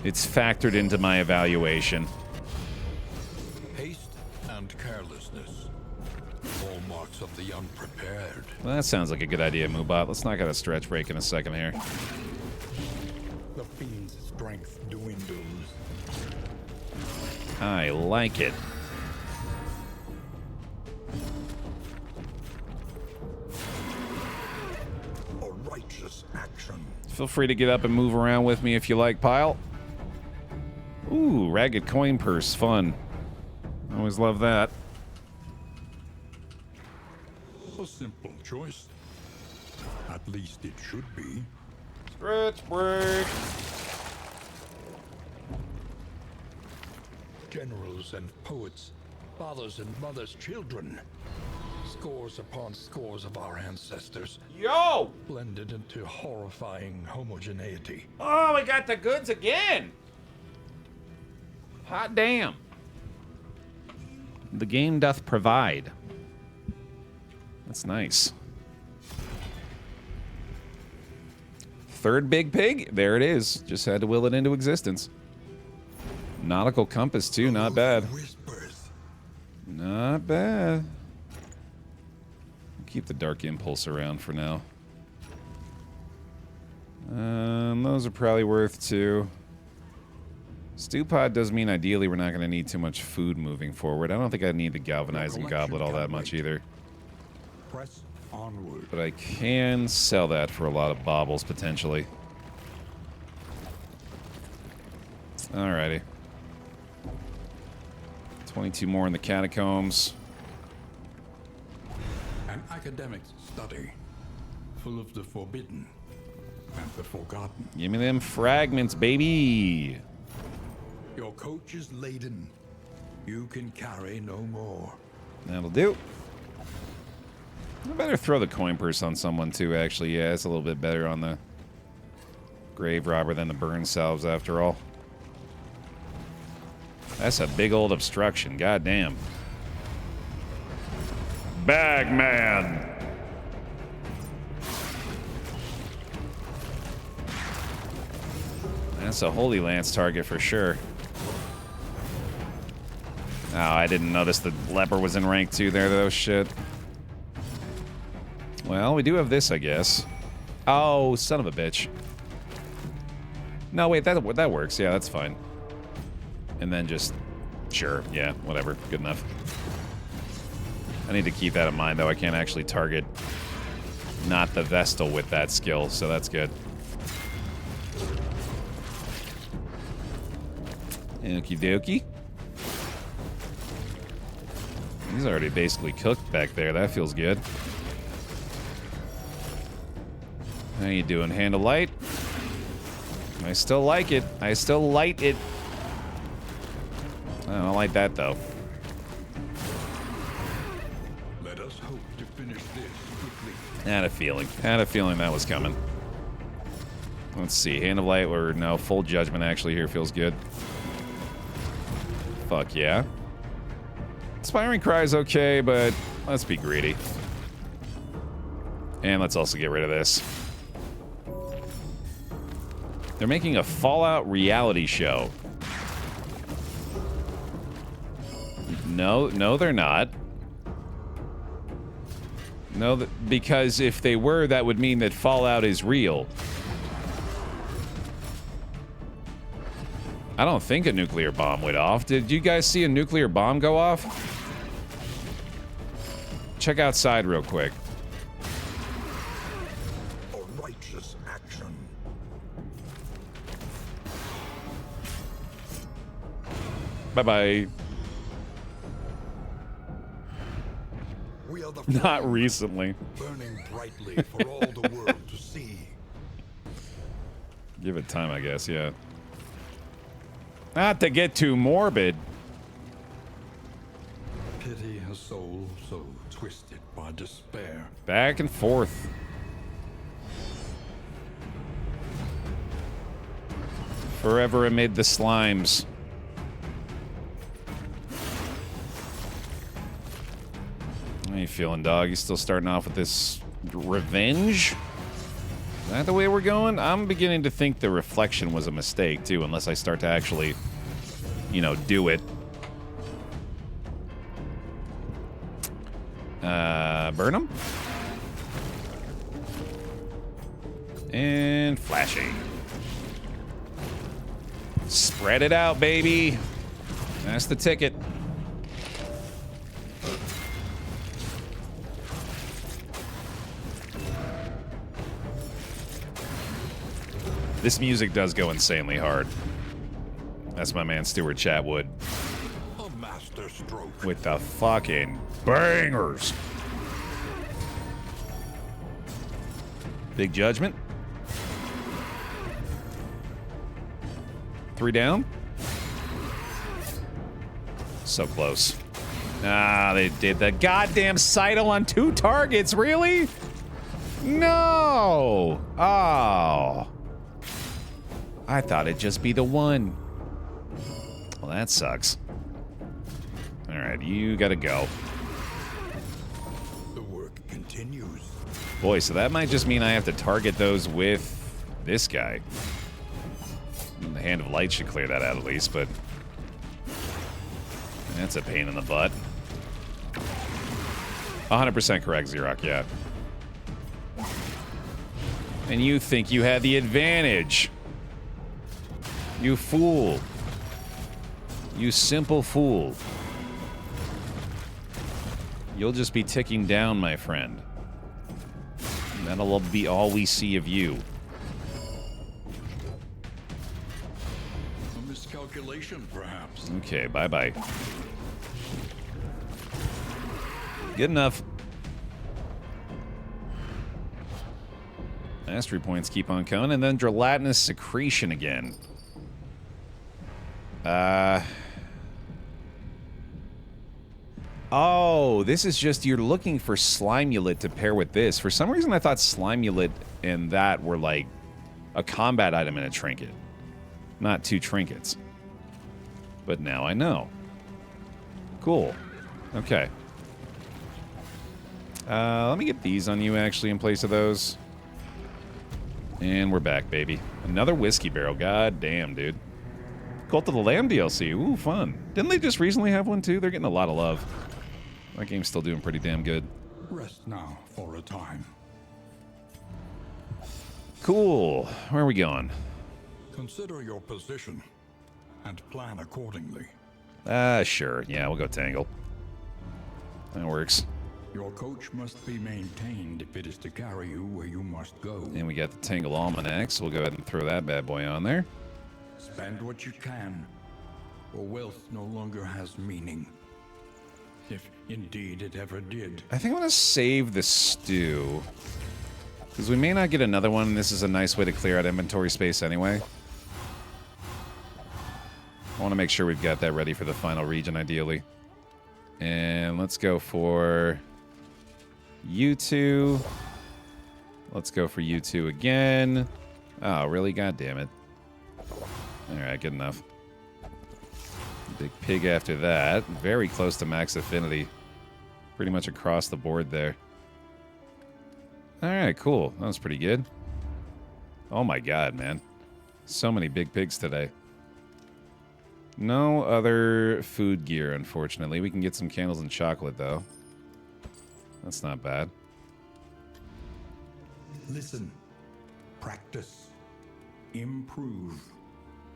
factored into my evaluation. Haste and carelessness, hallmarks of the unprepared. Well, that sounds like a good idea, Moobot. Let's knock out a stretch break in a second here. The fiend's strength dwindles. I like it. A righteous action. Feel free to get up and move around with me if you like, Pile. Ooh, ragged coin purse, fun. Always love that. A simple choice. At least it should be. Stretch break. Generals and poets, fathers and mothers, children. Scores upon scores of our ancestors. Yo! Blended into horrifying homogeneity. Oh, we got the goods again! Hot damn. The game doth provide. That's nice. Third big pig? There it is. Just had to will it into existence. Nautical compass, too. Not bad. Whispers. Not bad. Keep the dark impulse around for now. Those are probably worth 2. Stew pod does mean ideally we're not going to need too much food moving forward. I don't think I need the galvanizing goblet all that much either. Press onward. But I can sell that for a lot of baubles, potentially. Alrighty. 22 more in the catacombs. An academic's study, full of the forbidden and the forgotten. Give me them fragments, baby! Your coach is laden. You can carry no more. That'll do. I better throw the coin purse on someone, too, actually. Yeah, it's a little bit better on the grave robber than the burn salves, after all. That's a big old obstruction. Goddamn. Bagman! That's a Holy Lance target for sure. Oh, I didn't notice the leper was in rank 2 there, though. Shit. Well, we do have this, I guess. Oh, son of a bitch. No, wait, that works. Yeah, that's fine. And then just... Sure, yeah, whatever. Good enough. I need to keep that in mind, though. I can't actually target not the Vestal with that skill, so that's good. Okie dokie. He's already basically cooked back there. That feels good. How you doing, Handle Light? I still like it. I still like it. I don't like that, though. Let us hope to finish this quickly. Had a feeling. Had a feeling that was coming. Let's see. Hand of Light or no. Full Judgment actually here feels good. Fuck yeah. Inspiring Cry is okay, but let's be greedy. And let's also get rid of this. They're making a Fallout reality show. No, they're not. No, because if they were, that would mean that Fallout is real. I don't think a nuclear bomb went off. Did you guys see a nuclear bomb go off? Check outside real quick. A righteous action. Bye-bye. We are the Not flame, recently. burning brightly for all the world to see. Give it time, I guess, yeah. Not to get too morbid. Pity a soul so twisted by despair. Back and forth. Forever amid the slimes. How you feeling, dog? You still starting off with this revenge? Is that the way we're going? I'm beginning to think the reflection was a mistake, too, unless I start to actually, you know, do it. Burn them. And flashing. Spread it out, baby. That's the ticket. This music does go insanely hard. That's my man Stuart Chatwood. A master stroke. With the fucking bangers. Big Judgment. 3 down. So close. Ah, they did the goddamn Sidle on 2 targets, really? No! Oh. I thought it'd just be the one. Well, that sucks. Alright, you gotta go. The work continues. Boy, so that might just mean I have to target those with this guy. The Hand of Light should clear that out at least, but that's a pain in the butt. 100% correct, Xerox, yeah. And you think you had the advantage. You fool. You simple fool. You'll just be ticking down, my friend. That'll be all we see of you. A miscalculation, perhaps. Okay, bye-bye. Good enough. Mastery points keep on coming, and then gelatinous secretion again. Oh, this is just you're looking for Slimulet to pair with this. For some reason, I thought Slimulet and that were like a combat item and a trinket, not 2 trinkets. But now I know. Cool. Okay. Let me get these on you actually in place of those. And we're back, baby. Another whiskey barrel. God damn, dude. Cult of the Lamb DLC. Ooh, fun. Didn't they just recently have one, too? They're getting a lot of love. That game's still doing pretty damn good. Rest now for a time. Cool. Where are we going? Consider your position and plan accordingly. Sure. Yeah, we'll go Tangle. That works. Your coach must be maintained if it is to carry you where you must go. And we got the Tangle Almanac, so we'll go ahead and throw that bad boy on there. Spend what you can, or wealth no longer has meaning. If indeed it ever did. I think I'm going to save the stew. Because we may not get another one, and this is a nice way to clear out inventory space anyway. I want to make sure we've got that ready for the final region, ideally. And let's go for you two. Let's go for you two again. Oh, really? God damn it. Alright, good enough. Big pig after that. Very close to max affinity. Pretty much across the board there. Alright, cool. That was pretty good. Oh my god, man. So many big pigs today. No other food gear, unfortunately. We can get some candles and chocolate, though. That's not bad. Listen. Practice. Improve.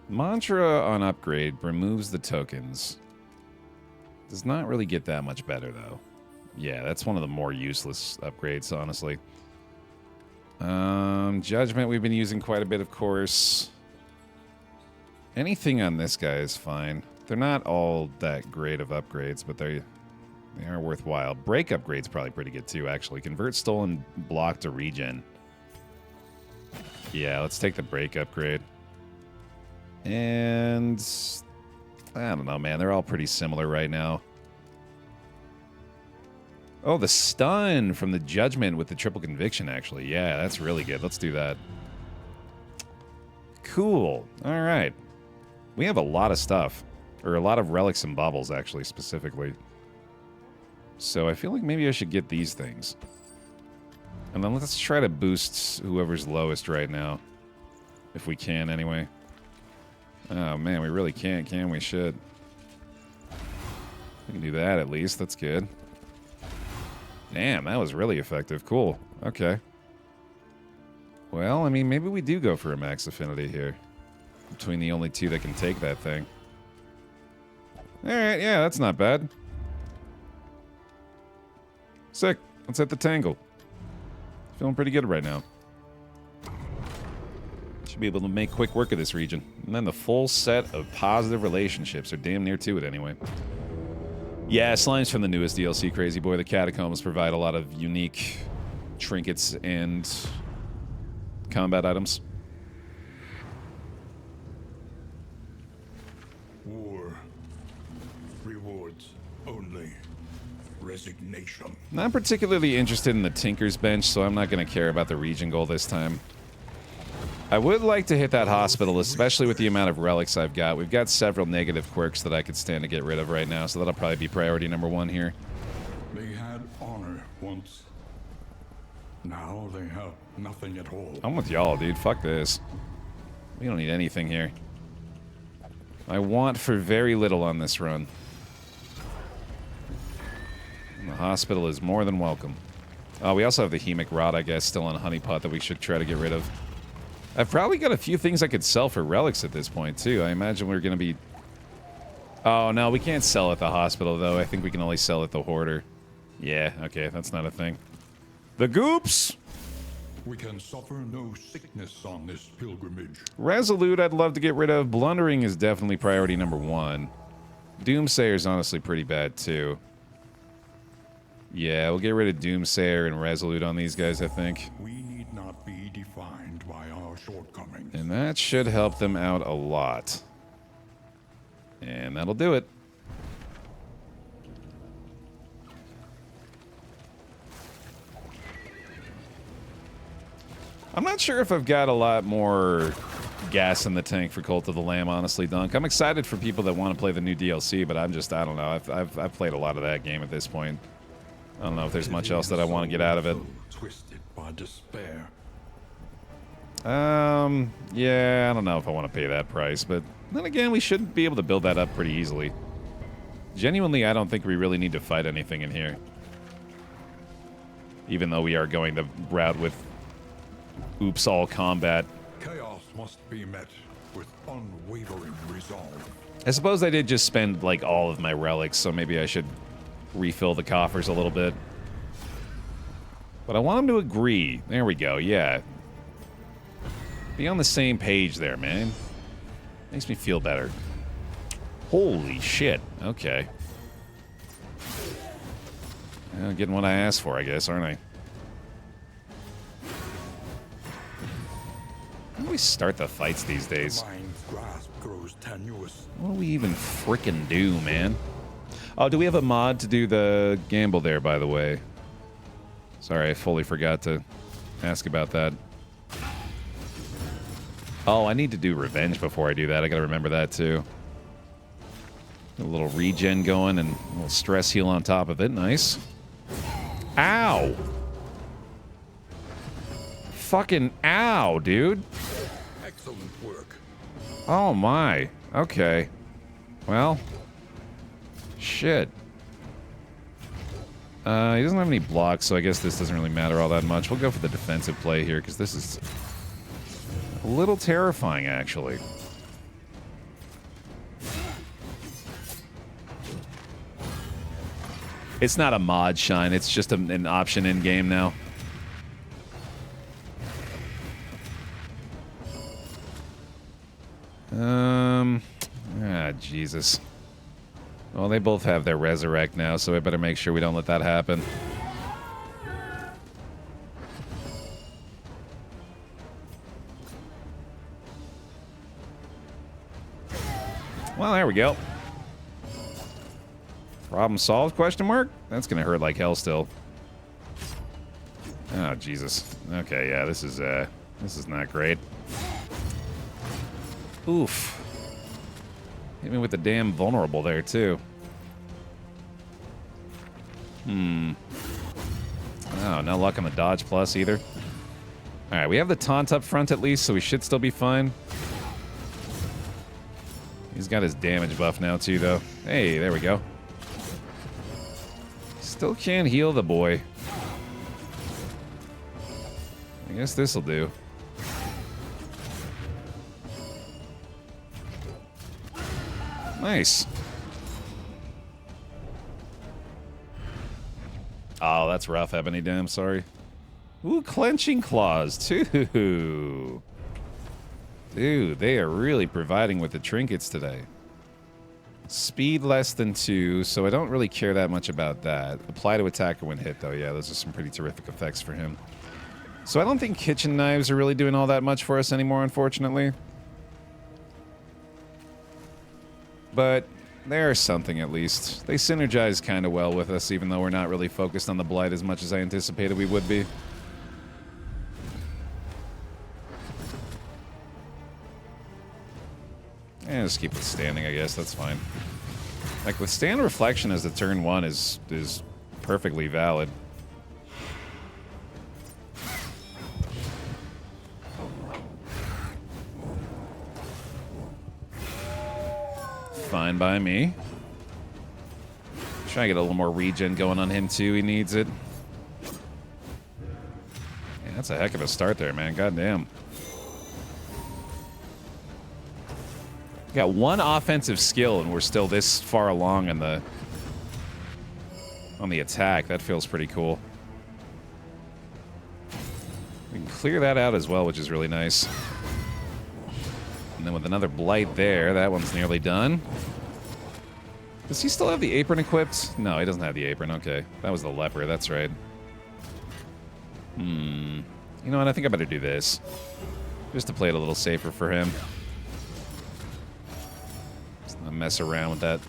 Mantra on upgrade removes the tokens. Does not really get that much better, though. Yeah, that's one of the more useless upgrades, honestly. Judgment we've been using quite a bit, of course. Anything on this guy is fine. They're not all that great of upgrades, but they are worthwhile. Break upgrade's probably pretty good, too, actually. Convert stolen block to regen. Yeah, let's take the break upgrade. And I don't know, man. They're all pretty similar right now. Oh, the stun from the judgment with the triple conviction, actually. Yeah, that's really good. Let's do that. Cool. All right. We have a lot of stuff. Or a lot of relics and baubles, actually, specifically. So I feel like maybe I should get these things. And then let's try to boost whoever's lowest right now. If we can, anyway. Oh, man, we really can't, can we? Shit. We can do that, at least. That's good. Damn, that was really effective. Cool. Okay. Well, I mean, maybe we do go for a max affinity here. Between the only two that can take that thing. Alright, yeah, that's not bad. Sick. Let's hit the tangle. Feeling pretty good right now. Should be able to make quick work of this region. And then the full set of positive relationships, are damn near to it anyway. Yeah, slimes from the newest DLC, Crazy Boy. The catacombs provide a lot of unique trinkets and combat items. War. Rewards only. Resignation. Not particularly interested in the Tinker's Bench, so I'm not going to care about the region goal this time. I would like to hit that hospital, especially with the amount of relics I've got. We've got several negative quirks that I could stand to get rid of right now, so that'll probably be priority number one here. They had honor once. Now they have nothing at all. I'm with y'all, dude. Fuck this. We don't need anything here. I want for very little on this run. And the hospital is more than welcome. We also have the Hemic Rod, I guess, still on Honeypot that we should try to get rid of. I've probably got a few things I could sell for relics at this point, too. I imagine we're going to be... Oh, no, we can't sell at the hospital, though. I think we can only sell at the Hoarder. Yeah, okay, that's not a thing. The Goops! We can suffer no sickness on this pilgrimage. Resolute, I'd love to get rid of. Blundering is definitely priority number one. Doomsayer's honestly pretty bad, too. Yeah, we'll get rid of Doomsayer and Resolute on these guys, I think. We need not be defined by our shortcomings. And that should help them out a lot. And that'll do it. I'm not sure if I've got a lot more gas in the tank for Cult of the Lamb, honestly, Dunk. I'm excited for people that want to play the new DLC, but I don't know. I've played a lot of that game at this point. I don't know if there's much else that I want to get out of it. Twisted by despair. Yeah, I don't know if I want to pay that price, but then again, we should be able to build that up pretty easily. Genuinely, I don't think we really need to fight anything in here. Even though we are going the route with oops all combat. Chaos must be met with unwavering resolve. I suppose I did just spend like all of my relics, so maybe I should refill the coffers a little bit. But I want them to agree. There we go, yeah. Be on the same page there, man. Makes me feel better. Holy shit. Okay. Well, getting what I asked for, I guess, aren't I? How do we start the fights these days? Mind's grasp grows tenuous. What do we even frickin' do, man? Oh, do we have a mod to do the gamble there, by the way? Sorry, I fully forgot to ask about that. Oh, I need to do revenge before I do that. I gotta remember that, too. A little regen going and a little stress heal on top of it. Nice. Ow! Fucking ow, dude. Excellent work. Oh, my. Okay. Well. Shit. He doesn't have any blocks, so I guess this doesn't really matter all that much. We'll go for the defensive play here, because this is a little terrifying, actually. It's not a mod, Shine. It's just an option in-game now. Jesus. Well, they both have their resurrect now, so I better make sure we don't let that happen. Well, there we go. Problem solved, question mark? That's gonna hurt like hell still. Oh, Jesus. Okay, yeah, this is not great. Oof. Hit me with the damn vulnerable there, too. Oh, no luck on the dodge plus either. Alright, we have the taunt up front at least, so we should still be fine. He's got his damage buff now, too, though. Hey, there we go. Still can't heal the boy. I guess this'll do. Nice. Oh, that's rough, Ebony. Damn, sorry. Ooh, clenching claws, too. Dude, they are really providing with the trinkets today. Speed less than 2, so I don't really care that much about that. Apply to attacker when hit, though. Yeah, those are some pretty terrific effects for him. So I don't think kitchen knives are really doing all that much for us anymore, unfortunately. But there's something, at least. They synergize kind of well with us, even though we're not really focused on the blight as much as I anticipated we would be. Yeah, just keep it standing, I guess. That's fine. Like, withstand reflection as the turn 1 is perfectly valid. Fine by me. Try to get a little more regen going on him, too. He needs it. Yeah, that's a heck of a start there, man. Goddamn. Got one offensive skill, and we're still this far along on the attack. That feels pretty cool. We can clear that out as well, which is really nice. And then with another blight there, that one's nearly done. Does he still have the apron equipped? No, he doesn't have the apron. Okay, that was the leper. That's right. You know what? I think I better do this. Just to play it a little safer for him. Mess around with that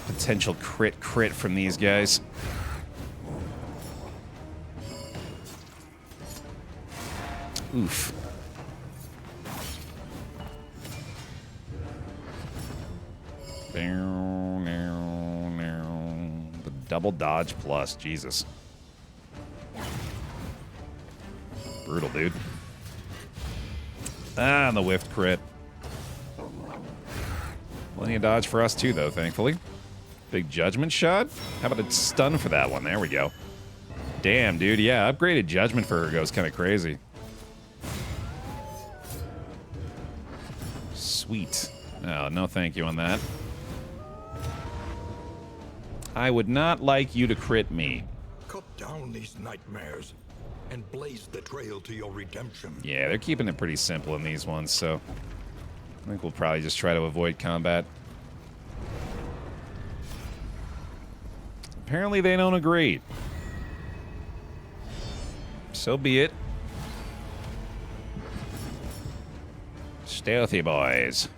potential crit from these guys. Oof. The double dodge plus, Jesus. Brutal, dude. Ah, and the whiffed crit. Plenty of dodge for us, too, though, thankfully. Big judgment shot? How about a stun for that one? There we go. Damn, dude. Yeah, upgraded judgment for her goes kind of crazy. Sweet. Oh, no thank you on that. I would not like you to crit me. Cut down these nightmares and blaze the trail to your redemption. Yeah, they're keeping it pretty simple in these ones, so I think we'll probably just try to avoid combat. Apparently they don't agree. So be it. Stealthy boys.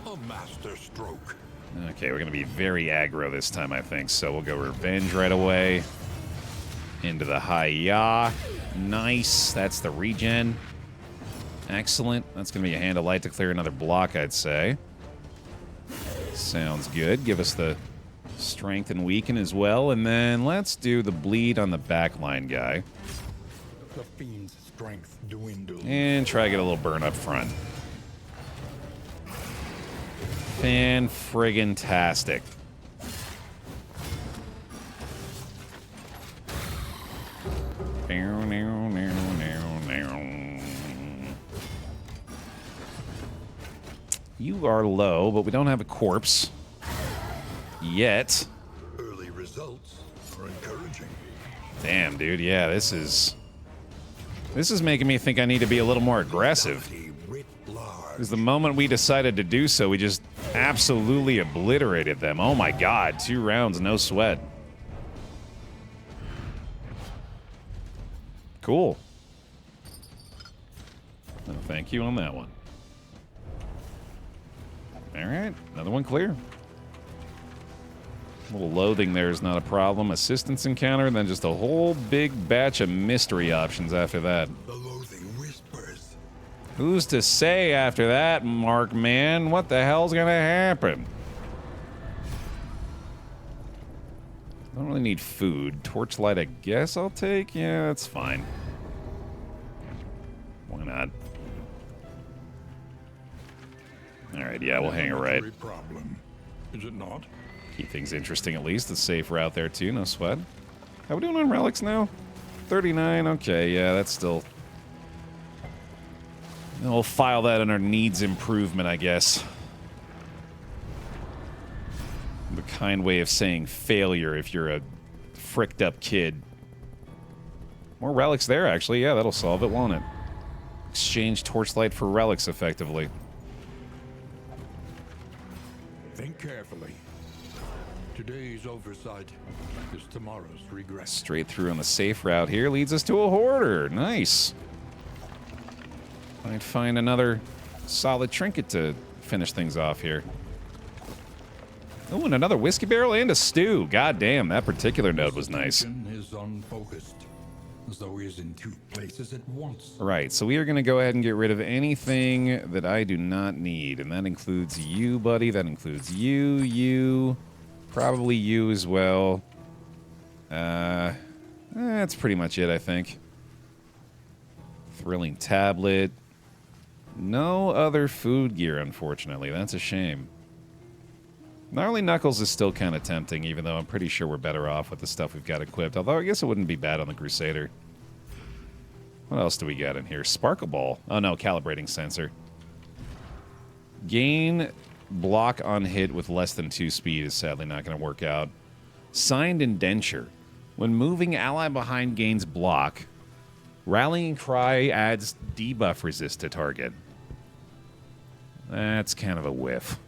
A master stroke. Okay, we're going to be very aggro this time, I think. So we'll go Revenge right away. Into the Hi-Ya. Nice. That's the regen. Excellent. That's going to be a Hand of Light to clear another block, I'd say. Sounds good. Give us the Strength and Weaken as well. And then let's do the Bleed on the backline guy. The fiend's strength dwindles. And try to get a little burn up front. Fan-friggin-tastic. You are low, but we don't have a corpse. Yet. Early results are encouraging. Damn, dude, yeah, this is making me think I need to be a little more aggressive. Because the moment we decided to do so, we just absolutely obliterated them. Oh my god, 2 rounds, no sweat. Cool. No, thank you on that one. Alright, another one clear. A little loathing there is not a problem. Assistance encounter, and then just a whole big batch of mystery options after that. The loathing whispers. Who's to say after that, Mark, man? What the hell's gonna happen? I don't really need food. Torchlight, I guess I'll take? Yeah, that's fine. Why not? Alright, yeah, we'll hang it right. Problem, is it not? Keep things interesting at least. A safe route there too, no sweat. How we doing on relics now? 39, okay, yeah, that's still... We'll file that under needs improvement, I guess. The kind way of saying failure if you're a fricked up kid. More relics there, actually. Yeah, that'll solve it, won't it? Exchange torchlight for relics, effectively. Think carefully. Today's oversight is tomorrow's regret. Straight through on the safe route here leads us to a hoarder. Nice. Might find another solid trinket to finish things off here. Oh, and another whiskey barrel and a stew. God damn, that particular node was nice. Is unfocused, as though he is in 2 places at once. Right, so we are going to go ahead and get rid of anything that I do not need, and that includes you, buddy. That includes you, probably you as well. That's pretty much it, I think. Thrilling tablet. No other food gear, unfortunately. That's a shame. Gnarly Knuckles is still kind of tempting, even though I'm pretty sure we're better off with the stuff we've got equipped. Although I guess it wouldn't be bad on the Crusader. What else do we got in here? Sparkle Ball. Oh no, calibrating sensor. Gain block on hit with less than 2 speed is sadly not going to work out. Signed Indenture. When moving, ally behind gains block. Rallying Cry adds debuff resist to target. That's kind of a whiff.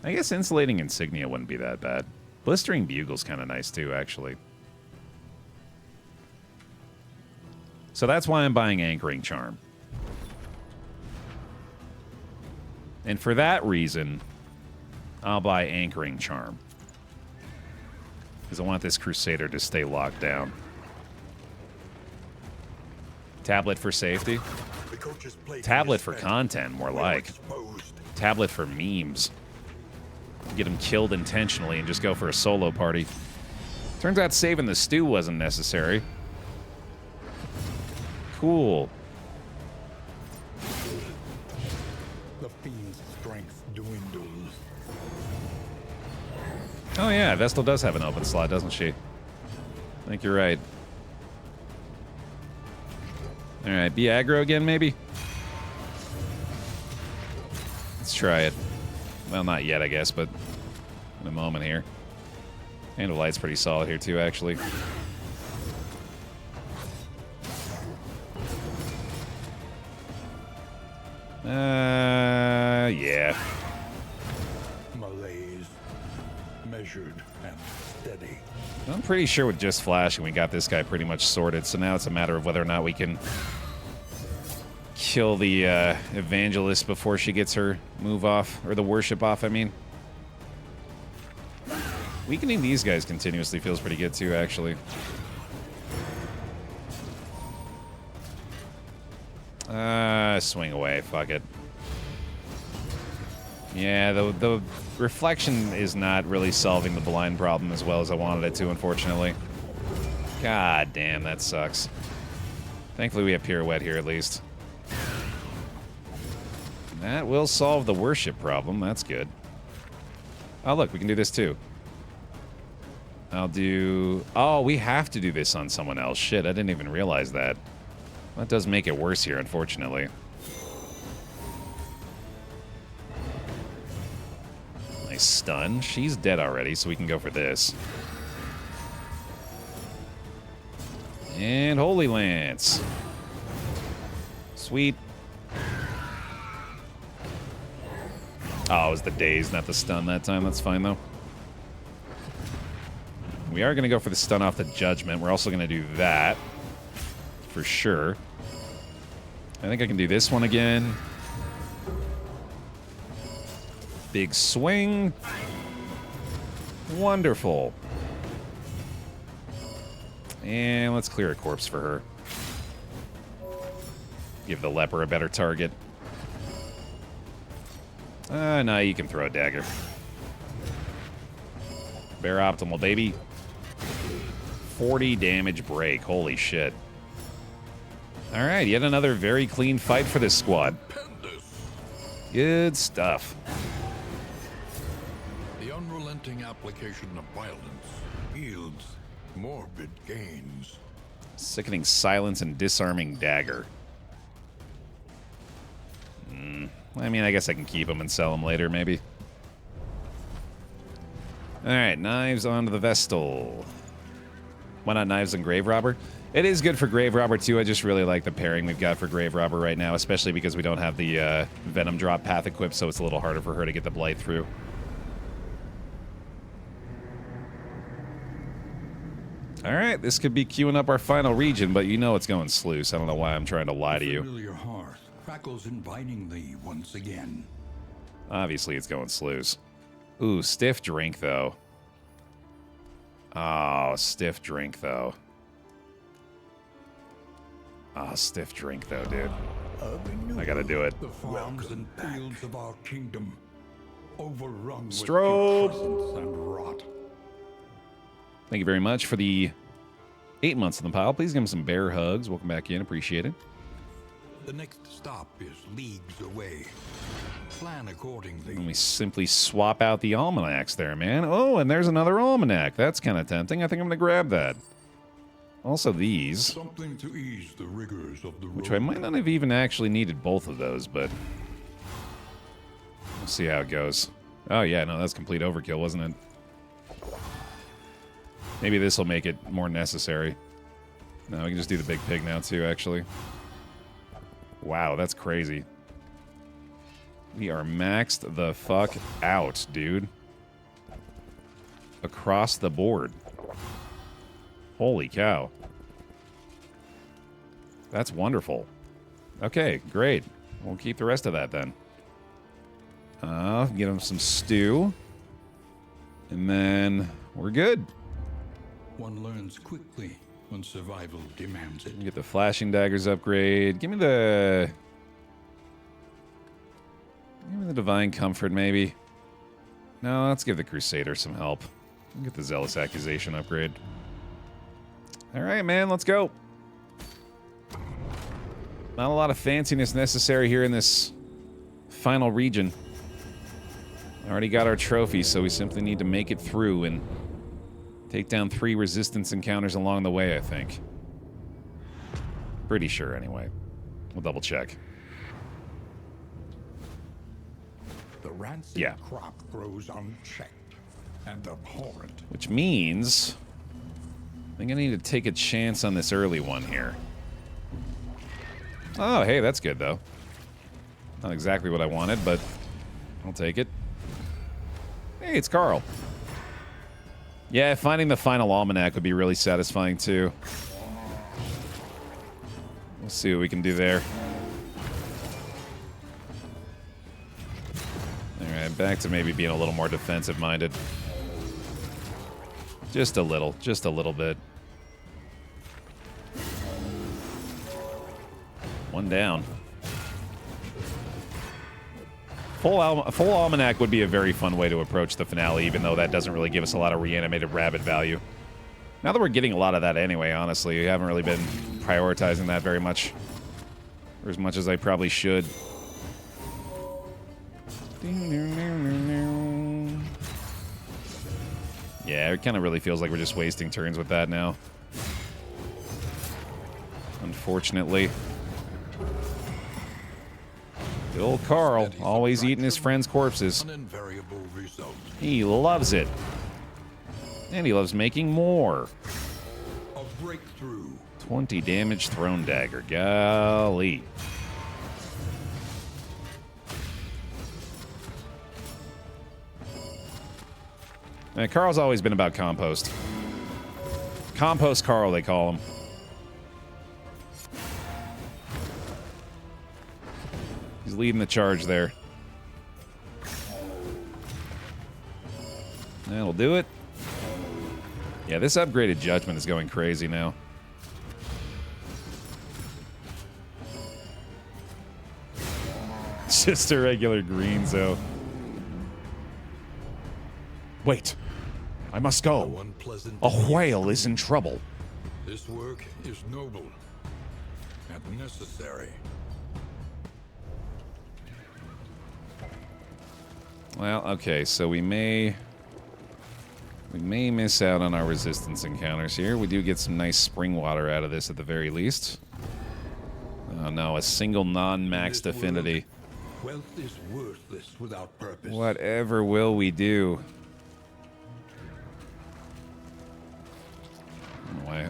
I guess Insulating Insignia wouldn't be that bad. Blistering Bugle's kind of nice too, actually. So that's why I'm buying Anchoring Charm. And for that reason, I'll buy Anchoring Charm. Because I want this Crusader to stay locked down. Tablet for safety? Tablet for content, more like. Tablet for memes. Get him killed intentionally and just go for a solo party. Turns out saving the stew wasn't necessary. Cool. The fiend's strength dwindles. Oh yeah, Vestal does have an open slot, doesn't she? I think you're right. Alright, be aggro again, maybe? Let's try it. Well, not yet, I guess, but in a moment here. Hand of Light's pretty solid here, too, actually. Yeah. Malaise, measured and steady. I'm pretty sure with just flashing, we got this guy pretty much sorted, so now it's a matter of whether or not we can kill the evangelist before she gets her move off, or the worship off, I mean. Weakening these guys continuously feels pretty good too, actually. Swing away, fuck it. Yeah, the reflection is not really solving the blind problem as well as I wanted it to, unfortunately. God damn, that sucks. Thankfully we have pirouette here at least. That will solve the worship problem, that's good. Oh look, we can do this too. I'll do... Oh, we have to do this on someone else. Shit, I didn't even realize that. That does make it worse here, unfortunately. Nice stun. She's dead already, so we can go for this. And Holy Lance. Sweet. Oh, it was the daze, not the stun that time. That's fine, though. We are going to go for the stun off the Judgment. We're also going to do that. For sure. I think I can do this one again. Big swing. Wonderful. And let's clear a corpse for her. Give the leper a better target. No, you can throw a dagger. Baer optimal, baby. 40 damage break. Holy shit. Alright, yet another very clean fight for this squad. Good stuff. The unrelenting application of violence yields morbid gains. Sickening silence and disarming dagger. I mean, I guess I can keep them and sell them later, maybe. Alright, knives onto the Vestal. Why not knives and Grave Robber? It is good for Grave Robber, too. I just really like the pairing we've got for Grave Robber right now, especially because we don't have the Venom Drop path equipped, so it's a little harder for her to get the Blight through. Alright, this could be queuing up our final region, but you know it's going sluice. I don't know why I'm trying to lie to you. Familiar hearth crackles invitingly once again. Obviously, it's going sluice. Ooh, stiff drink, though. Oh, stiff drink, though. Oh, stiff drink, though, dude. I gotta do it. The farms and fields of our kingdom, overrun with Strobe. putrescence and rot. Thank you very much for the 8 months in the pile. Please give him some bear hugs. Welcome back in. Appreciate it. The next stop is leagues away. Plan accordingly. And we simply swap out the almanacs there, man. Oh, and there's another almanac. That's kind of tempting. I think I'm going to grab that. Also these. Something to ease the rigors of the road. Which I might not have even actually needed both of those, but we'll see how it goes. Oh, yeah, no, that's complete overkill, wasn't it? Maybe this will make it more necessary. No, we can just do the big pig now, too, actually. Wow, that's crazy. We are maxed the fuck out, dude. Across the board. Holy cow. That's wonderful. Okay, great. We'll keep the rest of that then. Get him some stew. And then we're good. One learns quickly when survival demands it. Get the flashing daggers upgrade. Give me the divine comfort, maybe. No, let's give the crusader some help. Get the zealous accusation upgrade. All right, man, let's go. Not a lot of fanciness necessary here in this final region. Already got our trophy, so we simply need to make it through and take down 3 resistance encounters along the way, I think. Pretty sure, anyway. We'll double check. The rancid crop grows unchecked and abhorrent. Which means I think I need to take a chance on this early one here. Oh, hey, that's good, though. Not exactly what I wanted, but I'll take it. Hey, it's Carl. Yeah, finding the final almanac would be really satisfying, too. We'll see what we can do there. Alright, back to maybe being a little more defensive-minded. Just a little bit. One down. Full Almanac would be a very fun way to approach the finale, even though that doesn't really give us a lot of reanimated rabbit value. Now that we're getting a lot of that anyway, honestly, we haven't really been prioritizing that very much. Or as much as I probably should. Yeah, it kind of really feels like we're just wasting turns with that now. Unfortunately. Good old Carl, always eating his friends' corpses. He loves it. And he loves making more. A breakthrough. 20 damage thrown dagger. Golly. Man, Carl's always been about compost. Compost Carl, they call him. He's leading the charge there. That'll do it. Yeah, this upgraded judgment is going crazy now. It's just a regular green, so. Wait. I must go. A whale is in trouble. This work is noble and necessary. Well, okay, so we may miss out on our resistance encounters here. We do get some nice spring water out of this at the very least. Oh no, a single non-maxed affinity. Wealth is worthless without purpose. Whatever will we do?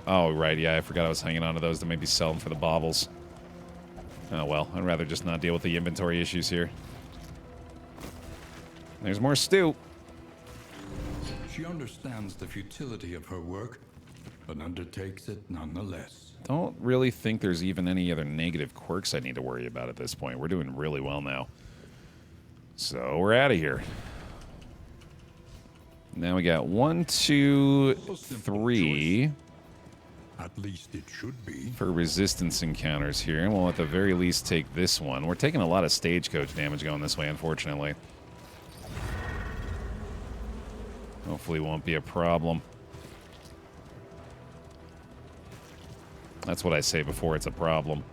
Oh, right, yeah, I forgot I was hanging on to those to maybe sell them for the baubles. Oh well, I'd rather just not deal with the inventory issues here. There's more stew. She understands the futility of her work, but undertakes it nonetheless. Don't really think there's even any other negative quirks I need to worry about at this point. We're doing really well now. So we're out of here. Now we got 1, 2, 3. At least it should be. For resistance encounters here. And we'll at the very least take this one. We're taking a lot of stagecoach damage going this way, unfortunately. Hopefully it won't be a problem. That's what I say before it's a problem.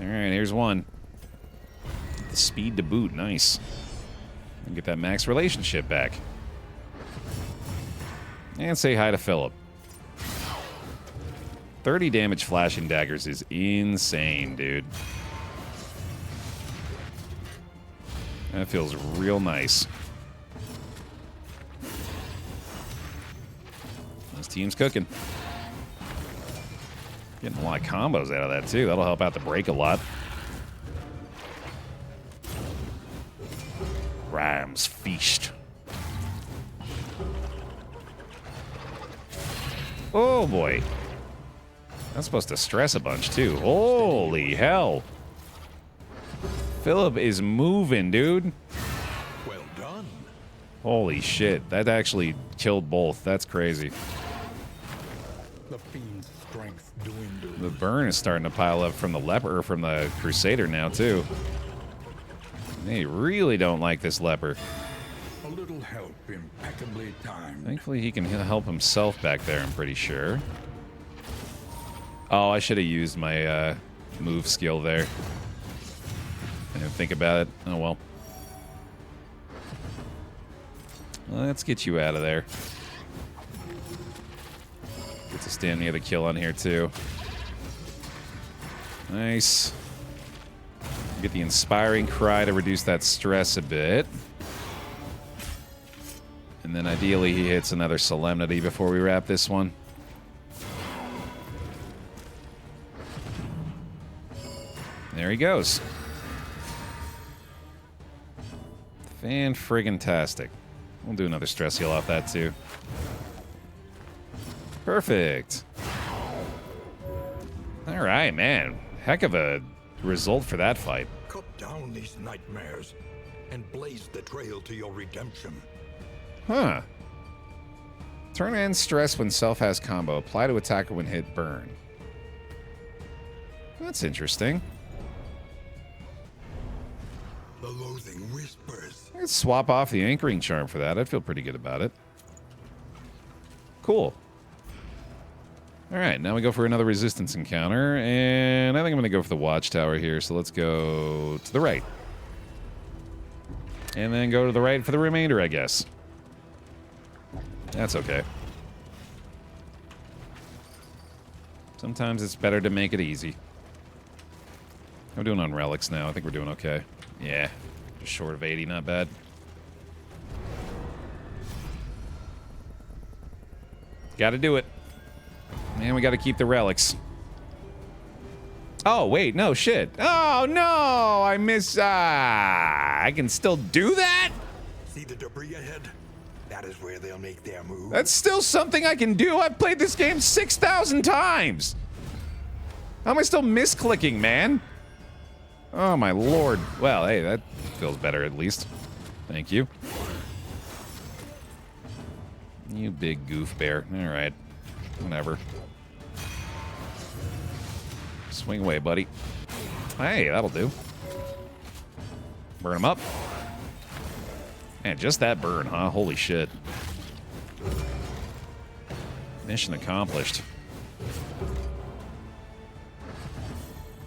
Alright, here's one. The speed to boot, nice. And get that max relationship back. And say hi to Philip. 30 damage flashing daggers is insane, dude. That feels real nice. This team's cooking. Getting a lot of combos out of that, too. That'll help out the break a lot. Rhymes feast. Oh, boy. That's supposed to stress a bunch, too. Holy hell. Philip is moving, dude. Well done. Holy shit. That actually killed both. That's crazy. The fiend's strength dwindles. The burn is starting to pile up from the leper, from the Crusader now, too. They really don't like this leper. A little help impeccably timed. Thankfully, he can help himself back there, I'm pretty sure. Oh, I should have used my move skill there. I didn't think about it. Oh, well. Let's get you out of there. Get to stand near the kill on here, too. Nice. Get the inspiring cry to reduce that stress a bit. And then ideally he hits another solemnity before we wrap this one. There he goes. Fan-friggin-tastic. We'll do another stress heal off that too. Perfect. Alright, man. Heck of a result for that fight. Cut down these nightmares and blaze the trail to your redemption. Huh. Turn and stress when self has combo. Apply to attacker when hit burn. That's interesting. The loathing whispers. I could swap off the anchoring charm for that. I'd feel pretty good about it. Cool. Alright, now we go for another resistance encounter, and I think I'm going to go for the watchtower here, so let's go to the right. And then go to the right for the remainder, I guess. That's okay. Sometimes it's better to make it easy. I'm doing on relics now. I think we're doing okay. Yeah, just short of 80, not bad. Gotta do it. Man, we gotta keep the relics. Oh, wait, no, shit. Oh, no, I miss, I can still do that? See the debris ahead? That is where they'll make their move. That's still something I can do. I've played this game 6,000 times. How am I still misclicking, man? Oh, my lord. Well, hey, that feels better at least. Thank you. You big goof bear. All right. Whatever. Swing away, buddy. Hey, that'll do. Burn him up. Man, just that burn, huh? Holy shit. Mission accomplished.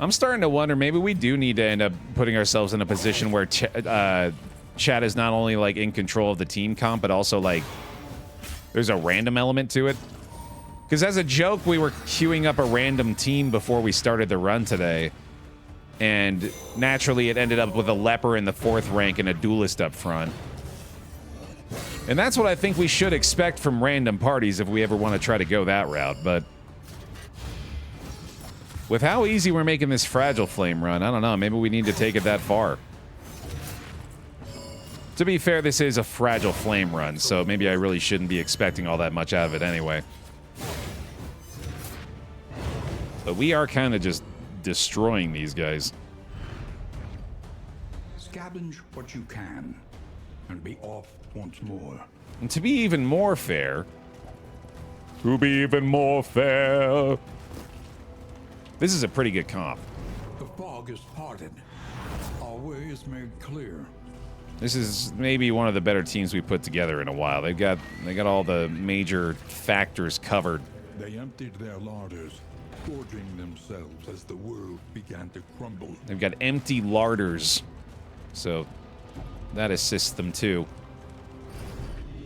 I'm starting to wonder, maybe we do need to end up putting ourselves in a position where Chad is not only, like, in control of the team comp, but also, like, there's a random element to it. Because as a joke, we were queuing up a random team before we started the run today. And naturally, it ended up with a leper in the 4th rank and a duelist up front. And that's what I think we should expect from random parties if we ever want to try to go that route, but with how easy we're making this Fragile Flame run, I don't know, maybe we need to take it that far. To be fair, this is a Fragile Flame run, so maybe I really shouldn't be expecting all that much out of it anyway. But we are kind of just destroying these guys. Scavenge what you can and be off once more. And to be even more fair... This is a pretty good comp. The fog is parted. Our way is made clear. This is maybe one of the better teams we put together in a while. They got all the major factors covered. They emptied their larders, gorging themselves as the world began to crumble. They've got empty larders, so that assists them too.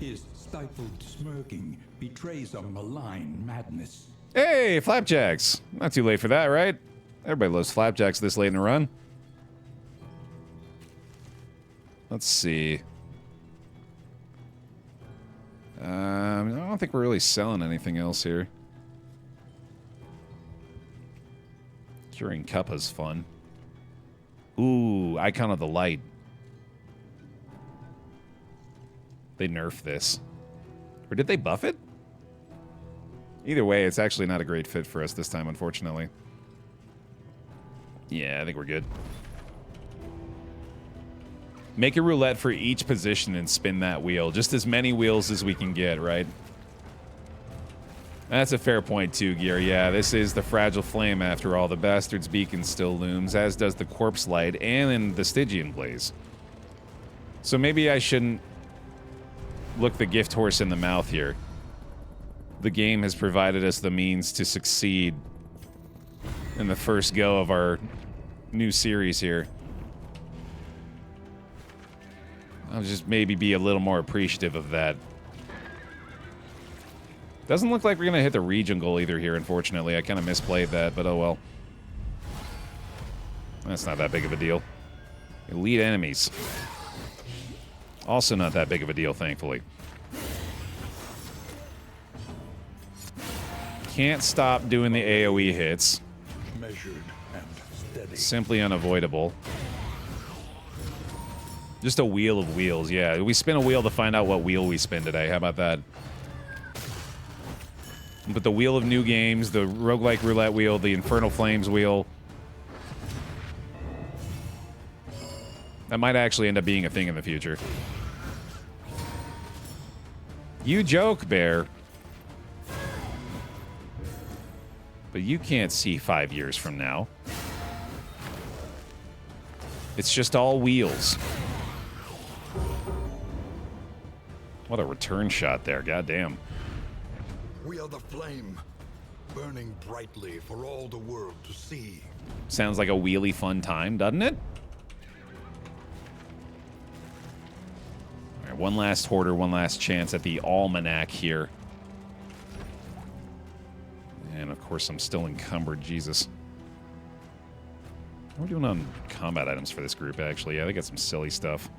His stifled smirking betrays a malign madness. Hey, flapjacks! Not too late for that, right? Everybody loves flapjacks this late in the run. Let's see. I don't think we're really selling anything else here. Curing Cuppa's fun. Ooh, Icon of the Light. They nerfed this. Or did they buff it? Either way, it's actually not a great fit for us this time, unfortunately. Yeah, I think we're good. Make a roulette for each position and spin that wheel. Just as many wheels as we can get, right? That's a fair point too, Gear. Yeah, this is the Fragile Flame after all. The Bastard's Beacon still looms, as does the Corpse Light and the Stygian Blaze. So maybe I shouldn't look the gift horse in the mouth here. The game has provided us the means to succeed in the first go of our new series here. I'll just maybe be a little more appreciative of that. Doesn't look like we're going to hit the region goal either here, unfortunately. I kind of misplayed that, but oh well. That's not that big of a deal. Elite enemies. Also not that big of a deal, thankfully. Can't stop doing the AoE hits. Measured and steady. Simply unavoidable. Just a wheel of wheels, yeah. We spin a wheel to find out what wheel we spin today. How about that? But the wheel of new games, the roguelike roulette wheel, the Infernal Flames wheel. That might actually end up being a thing in the future. You joke, Baer. But you can't see 5 years from now. It's just all wheels. What a return shot there, goddamn. We are the flame, burning brightly for all the world to see. Sounds like a wheelie fun time, doesn't it? All right, one last hoarder, one last chance at the almanac here. And of course, I'm still encumbered, Jesus. What are we doing on combat items for this group, actually? Yeah, they got some silly stuff.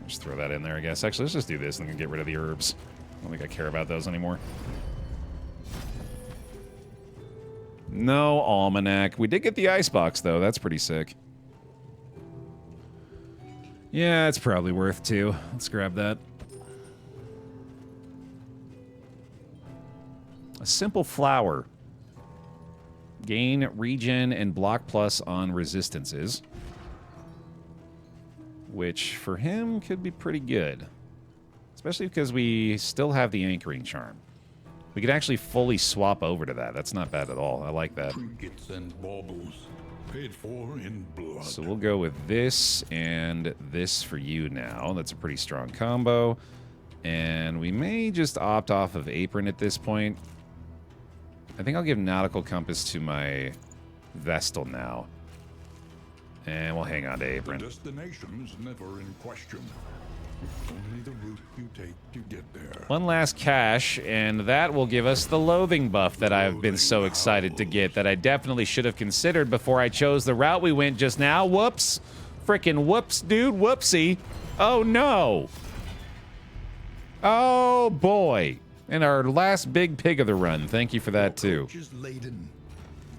Just throw that in there, I guess. Actually, let's just do this and then get rid of the herbs. I don't think I care about those anymore. No almanac. We did get the icebox, though. That's pretty sick. Yeah, it's probably worth two. Let's grab that. A simple flower. Gain, regen, and block plus on resistances. Which, for him, could be pretty good. Especially because we still have the anchoring charm. We could actually fully swap over to that. That's not bad at all. I like that. Trinkets and baubles, paid for in blood. So we'll go with this and this for you now. That's a pretty strong combo. And we may just opt off of apron at this point. I think I'll give nautical compass to my Vestal now. And we'll hang on to apron. The destination is never in question. Only the route you take to get there. One last cache, and that will give us the loathing buff that I've been so excited to get that I definitely should have considered before I chose the route we went just now. Whoops. Frickin' whoops, dude. Whoopsie. Oh, no. Oh, boy. And our last big pig of the run. Thank you for that, too. Coach is laden.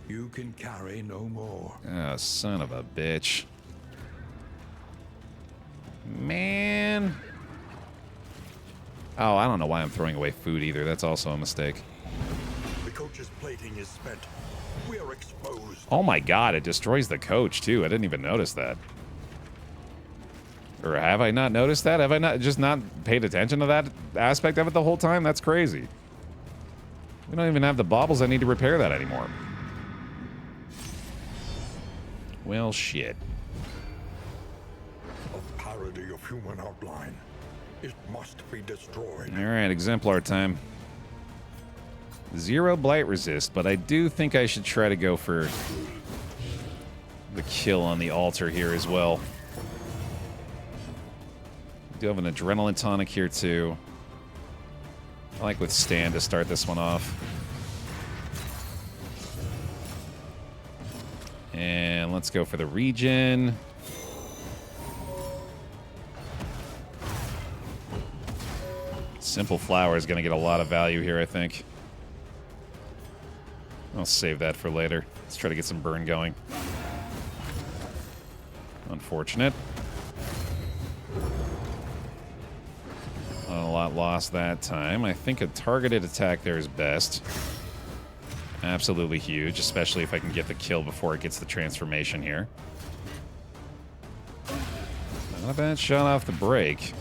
You can carry no more. Oh, son of a bitch. Man. Oh, I don't know why I'm throwing away food either. That's also a mistake. The coach's plating is spent. We are exposed. Oh my god, it destroys the coach too. I didn't even notice that. Or have I not noticed that? Have I not just not paid attention to that aspect of it the whole time? That's crazy. We don't even have the baubles I need to repair that anymore. Well, shit. A parody of human outline. It must be destroyed. Alright, exemplar time. 0 blight resist, but I do think I should try to go for the kill on the altar here as well. We do have an adrenaline tonic here too. I like withstand to start this one off. And let's go for the regen. Simple flower is going to get a lot of value here, I think. I'll save that for later. Let's try to get some burn going. Unfortunate. Not a lot lost that time. I think a targeted attack there is best. Absolutely huge, especially if I can get the kill before it gets the transformation here. Not a bad shot off the break.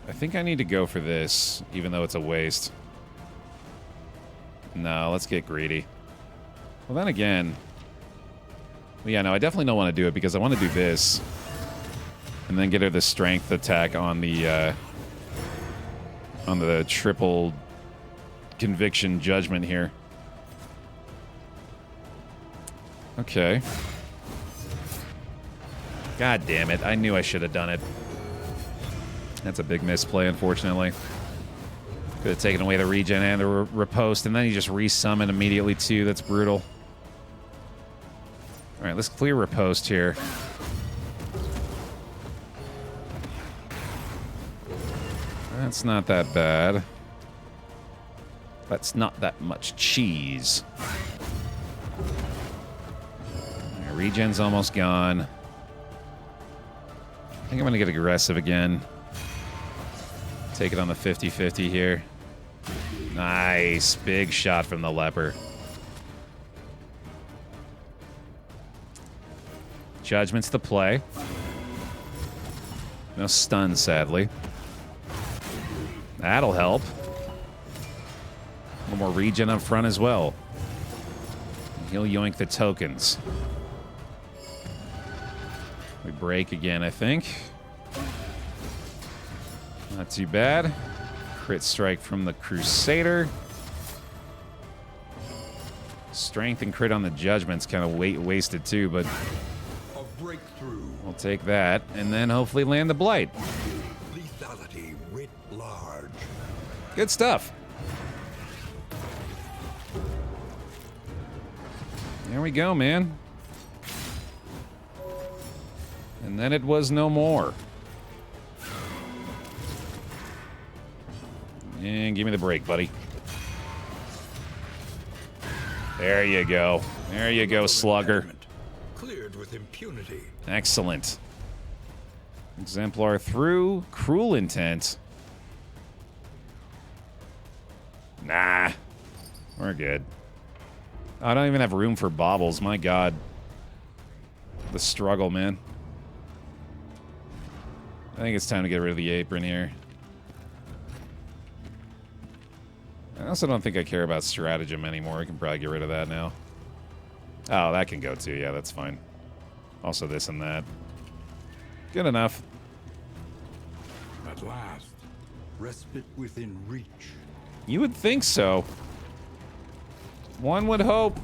I think I need to go for this, even though it's a waste. No, let's get greedy. Well, then again... Well, yeah, no, I definitely don't want to do it because I want to do this. And then get her the strength attack on the triple conviction judgment here. Okay. God damn it. I knew I should have done it. That's a big misplay, unfortunately. Could have taken away the regen and the riposte, and then he just resummon immediately, too. That's brutal. Alright, let's clear riposte here. That's not that bad. That's not that much cheese. Right, regen's almost gone. I think I'm going to get aggressive again. Take it on the 50-50 here. Nice. Big shot from the leper. Judgment's the play. No stun, sadly. That'll help. A little more regen up front as well. He'll yoink the tokens. We break again, I think. Not too bad. Crit strike from the Crusader. Strength and crit on the Judgment's kind of wasted too, but A breakthrough. we'll take that. And then hopefully land the Blight. Lethality writ large. Good stuff. There we go, man. And then it was no more. And give me the break, buddy. There you go. There you go, slugger. Cleared with impunity. Excellent. Exemplar through. Cruel intent. Nah. We're good. I don't even have room for baubles. My god. The struggle, man. I think it's time to get rid of the apron here. I also don't think I care about stratagem anymore. I can probably get rid of that now. Oh, that can go too. Yeah, that's fine. Also this and that. Good enough. At last, respite within reach. You would think so. One would hope.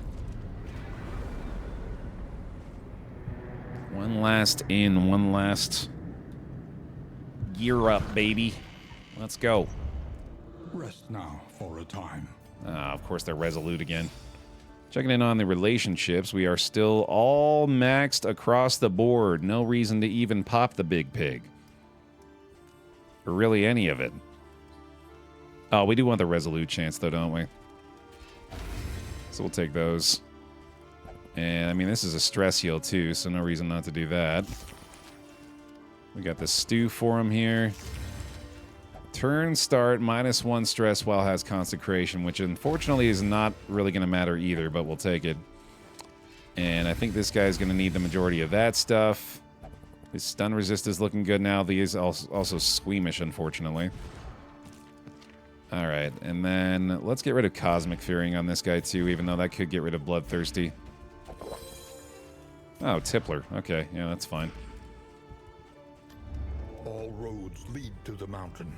One last in, one last gear up, baby. Let's go. Rest now for a time. Of course, they're resolute again. Checking in on the relationships, we are still all maxed across the board. No reason to even pop the big pig. Or really any of it. Oh, we do want the resolute chance, though, don't we? So we'll take those. And, I mean, this is a stress heal, too, so no reason not to do that. We got the stew for him here. Turn start, -1 stress while has consecration, which unfortunately is not really going to matter either, but we'll take it. And I think this guy's going to need the majority of that stuff. His stun resist is looking good now. He is also squeamish, unfortunately. Alright, and then let's get rid of Cosmic Fearing on this guy too, even though that could get rid of Bloodthirsty. Oh, Tippler. Okay, yeah, that's fine. All roads lead to the mountain,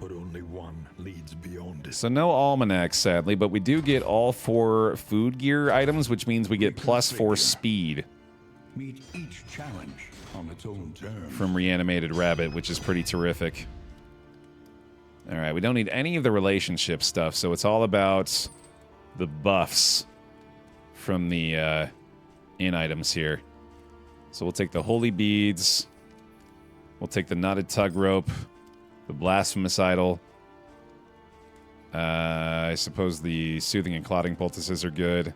but only one leads beyond it. So no Almanac, sadly, but we do get all 4 food gear items, which means we get +4 speed. Meet each challenge on its own terms. From Reanimated Rabbit, which is pretty terrific. Alright, we don't need any of the relationship stuff, so it's all about the buffs from the in items here. So we'll take the Holy Beads, we'll take the Knotted Tug Rope, the Blasphemous Idol. I suppose the Soothing and Clotting Poultices are good.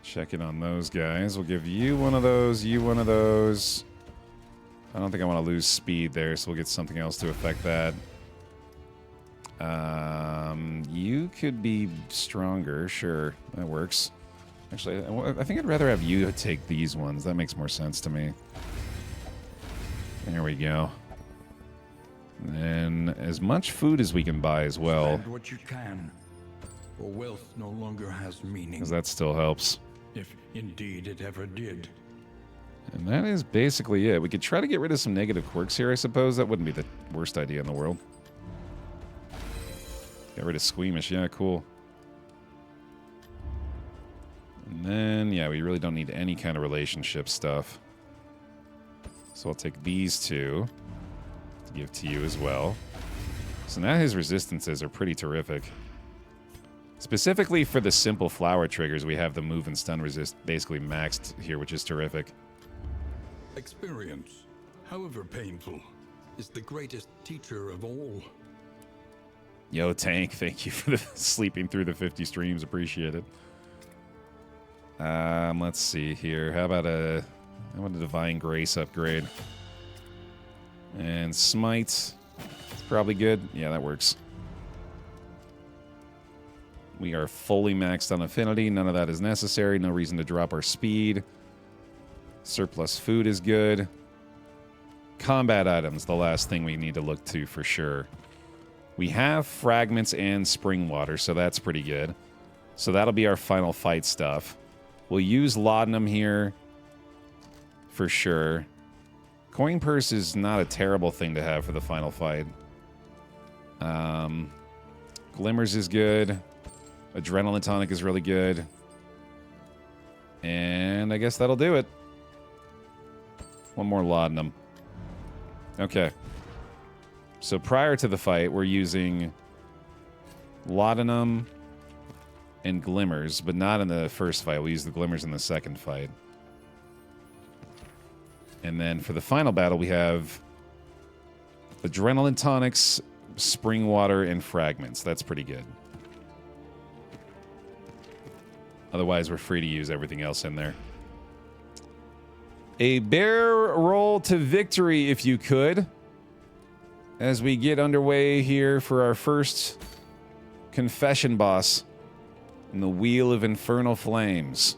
Check in on those guys. We'll give you one of those, you one of those. I don't think I want to lose speed there, so we'll get something else to affect that. You could be stronger. Sure, that works. Actually, I think I'd rather have you take these ones. That makes more sense to me. There we go. And as much food as we can buy as well. Spend what you can, for wealth no longer has meaning. Because that still helps. If indeed it ever did. And that is basically it. We could try to get rid of some negative quirks here, I suppose. That wouldn't be the worst idea in the world. Get rid of Squeamish. Yeah, cool. And then, yeah, we really don't need any kind of relationship stuff. So I'll take these two to give to you as well. So now his resistances are pretty terrific. Specifically for the simple flower triggers, we have the move and stun resist basically maxed here, which is terrific. Experience, however painful, is the greatest teacher of all. Yo, Tank, thank you for sleeping through the 50 streams. Appreciate it. Let's see here. How about a Divine Grace upgrade? And Smite. It's probably good. Yeah, that works. We are fully maxed on Affinity. None of that is necessary. No reason to drop our speed. Surplus food is good. Combat items, the last thing we need to look to for sure. We have fragments and spring water, so that's pretty good. So that'll be our final fight stuff. We'll use laudanum here for sure. Coin purse is not a terrible thing to have for the final fight. Glimmers is good. Adrenaline tonic is really good. And I guess that'll do it. One more laudanum. Okay. So prior to the fight, we're using laudanum and glimmers, but not in the first fight. We'll use the glimmers in the second fight. And then for the final battle, we have adrenaline tonics, spring water, and fragments. That's pretty good. Otherwise, we're free to use everything else in there. A Baer roll to victory, if you could, as we get underway here for our first confession boss in the Wheel of Infernal Flames.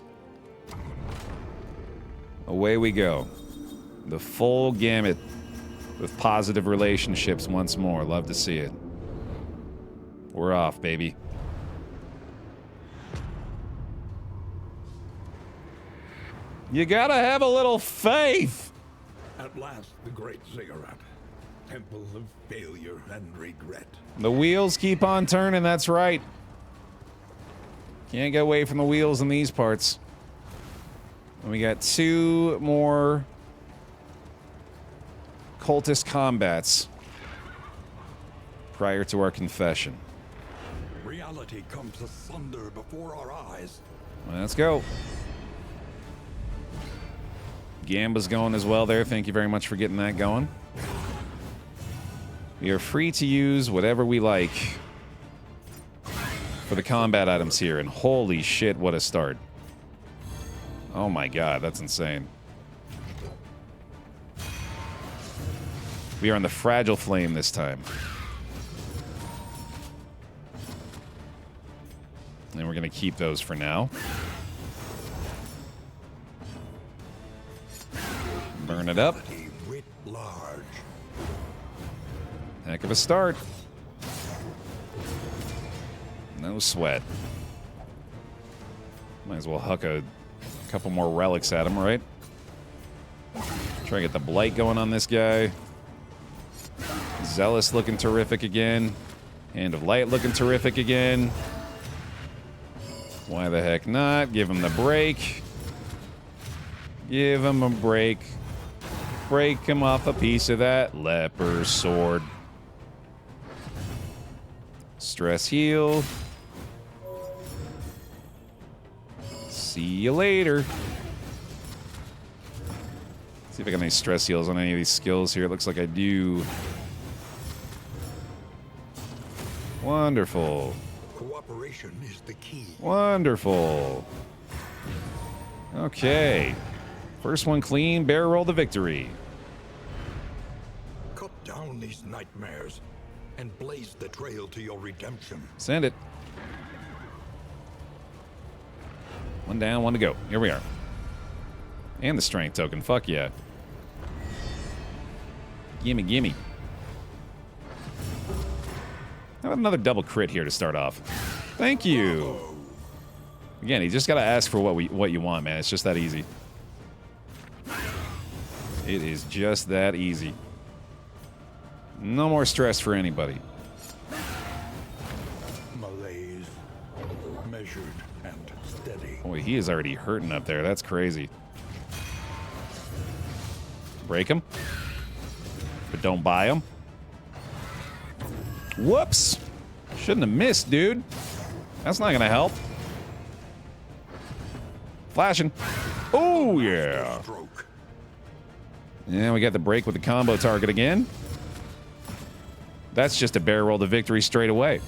Away we go. The full gamut with positive relationships once more. Love to see it. We're off, baby. You gotta have a little faith. At last, the great ziggurat. Temple of failure and regret. The wheels keep on turning, that's right. Can't get away from the wheels in these parts. And we got 2 more cultist combats prior to our confession. Reality comes asunder before our eyes. Let's go. Gamba's going as well there. Thank you very much for getting that going. We are free to use whatever we like for the combat items here. And holy shit, what a start. Oh my god, that's insane. We are on the Fragile Flame this time. And we're going to keep those for now. Burn it up. Writ large. Heck of a start. No sweat. Might as well huck a couple more relics at him, right? Try to get the blight going on this guy. Zealous looking terrific again. Hand of Light looking terrific again. Why the heck not? Give him the break. Give him a break. Break him off a piece of that leper sword. Stress heal. See you later. See if I got any stress heals on any of these skills here. It looks like I do. Wonderful. Cooperation is the key. Wonderful. Okay. First one clean. Baer roll the victory. Cut down these nightmares and blaze the trail to your redemption. Send it. One down, one to go. Here we are. And the strength token. Fuck yeah. Gimme, gimme. How about another double crit here to start off? Thank you. Again, you just gotta ask for what you want, man. It's just that easy. It is just that easy. No more stress for anybody. Malaise, measured and steady. Boy, he is already hurting up there. That's crazy. Break him. But don't buy him. Whoops. Shouldn't have missed, dude. That's not gonna help. Flashing. Oh, yeah. Yeah, we got the break with the combo target again. That's just a Baer roll to victory straight away.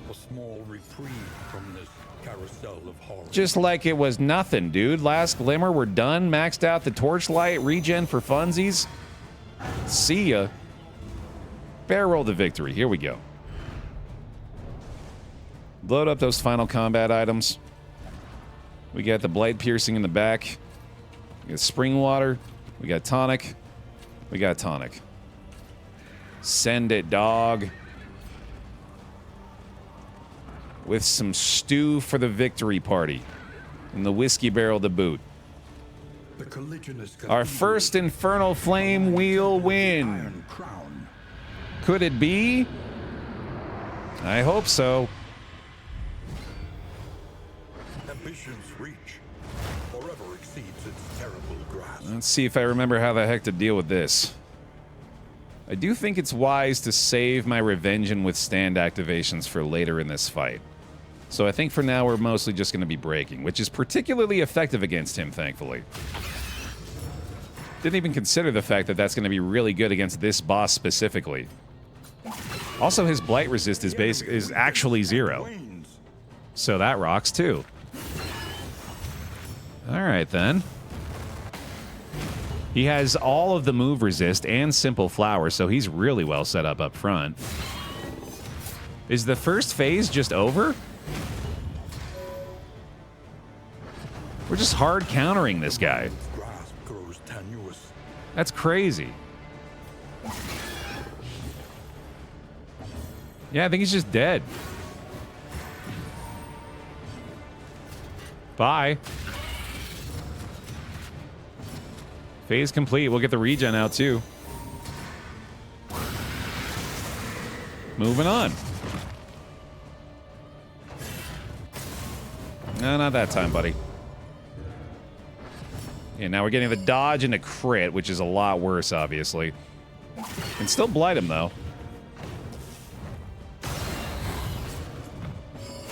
A small reprieve from this carousel of horror. Just like it was nothing, dude. Last Glimmer, we're done. Maxed out the Torchlight. Regen for funsies. See ya. Baer roll to victory. Here we go. Load up those final combat items. We got the blade piercing in the back. We got spring water. We got tonic. We got tonic. Send it, dog. With some stew for the victory party. And the whiskey barrel to boot. Our first Infernal Flame will win. Could it be? I hope so. Ambition's reach forever exceeds its terrible grasp. Let's see if I remember how the heck to deal with this. I do think it's wise to save my revenge and withstand activations for later in this fight. So I think for now we're mostly just going to be breaking, which is particularly effective against him, thankfully. Didn't even consider the fact that that's going to be really good against this boss specifically. Also, his blight resist is actually 0. So that rocks too. Alright then. He has all of the move resist and simple flower, so he's really well set up front. Is the first phase just over? We're just hard countering this guy. That's crazy. Yeah, I think he's just dead. Bye. Phase complete. We'll get the regen out too. Moving on. No, not that time, buddy. Yeah, now we're getting the dodge and a crit, which is a lot worse, obviously. Can still blight him, though.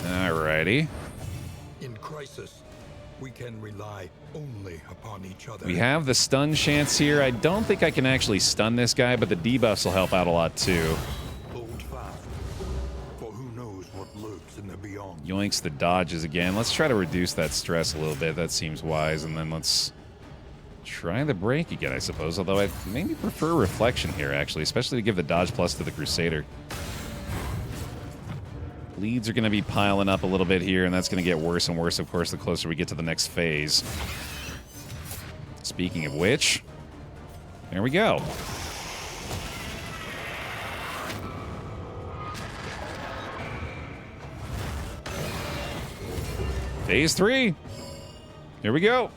Alrighty. In crisis, we can rely only upon each other. We have the stun chance here. I don't think I can actually stun this guy, but the debuffs will help out a lot, too. Hold fast, for who knows what lurks in the beyond. Yoinks the dodges again. Let's try to reduce that stress a little bit. That seems wise. And then let's try the break again, I suppose. Although I maybe prefer reflection here, actually, especially to give the dodge plus to the Crusader. Bleeds are going to be piling up a little bit here, and that's going to get worse and worse, of course, the closer we get to the next phase. Speaking of which, there we go. Phase 3. Here we go.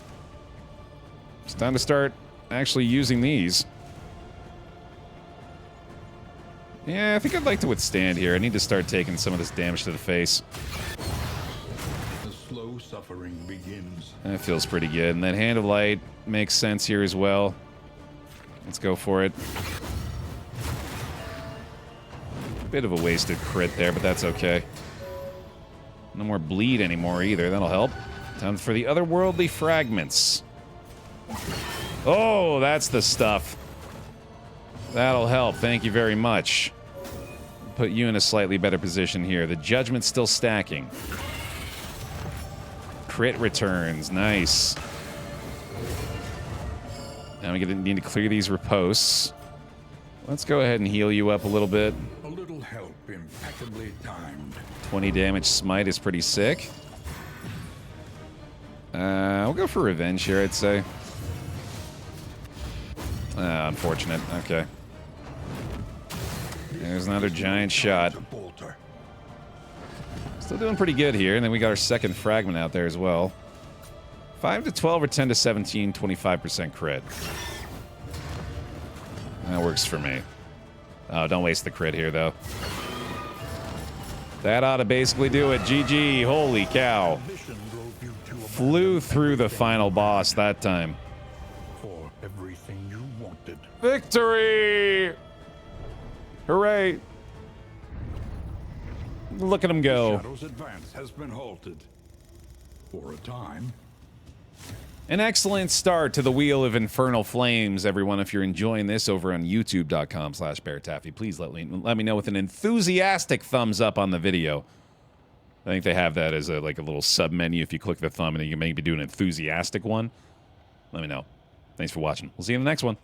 It's time to start actually using these. Yeah, I think I'd like to withstand here. I need to start taking some of this damage to the face. The slow suffering begins. That feels pretty good. And that Hand of Light makes sense here as well. Let's go for it. Bit of a wasted crit there, but that's okay. No more bleed anymore either. That'll help. Time for the otherworldly fragments. Oh, that's the stuff. That'll help. Thank you very much. Put you in a slightly better position here. The Judgment's still stacking. Crit returns. Nice. Now we need to clear these riposts. Let's go ahead and heal you up a little bit. A little help impeccably timed. 20 damage smite is pretty sick. We'll go for revenge here, I'd say. Unfortunate. Okay. There's another giant shot. Still doing pretty good here, and then we got our second fragment out there as well. 5 to 12 or 10 to 17, 25% crit. That works for me. Oh, don't waste the crit here, though. That ought to basically do it. GG. Holy cow. Flew through the final boss that time. For everything you wanted. Victory! Hooray! Look at him go. Shadow's advance has been halted. For a time. An excellent start to the Wheel of Infernal Flames, everyone. If you're enjoying this over on youtube.com/BaerTaffy, please let me know with an enthusiastic thumbs up on the video. I think they have that as a little sub menu. If you click the thumb and then you can maybe do an enthusiastic one. Let me know. Thanks for watching. We'll see you in the next one.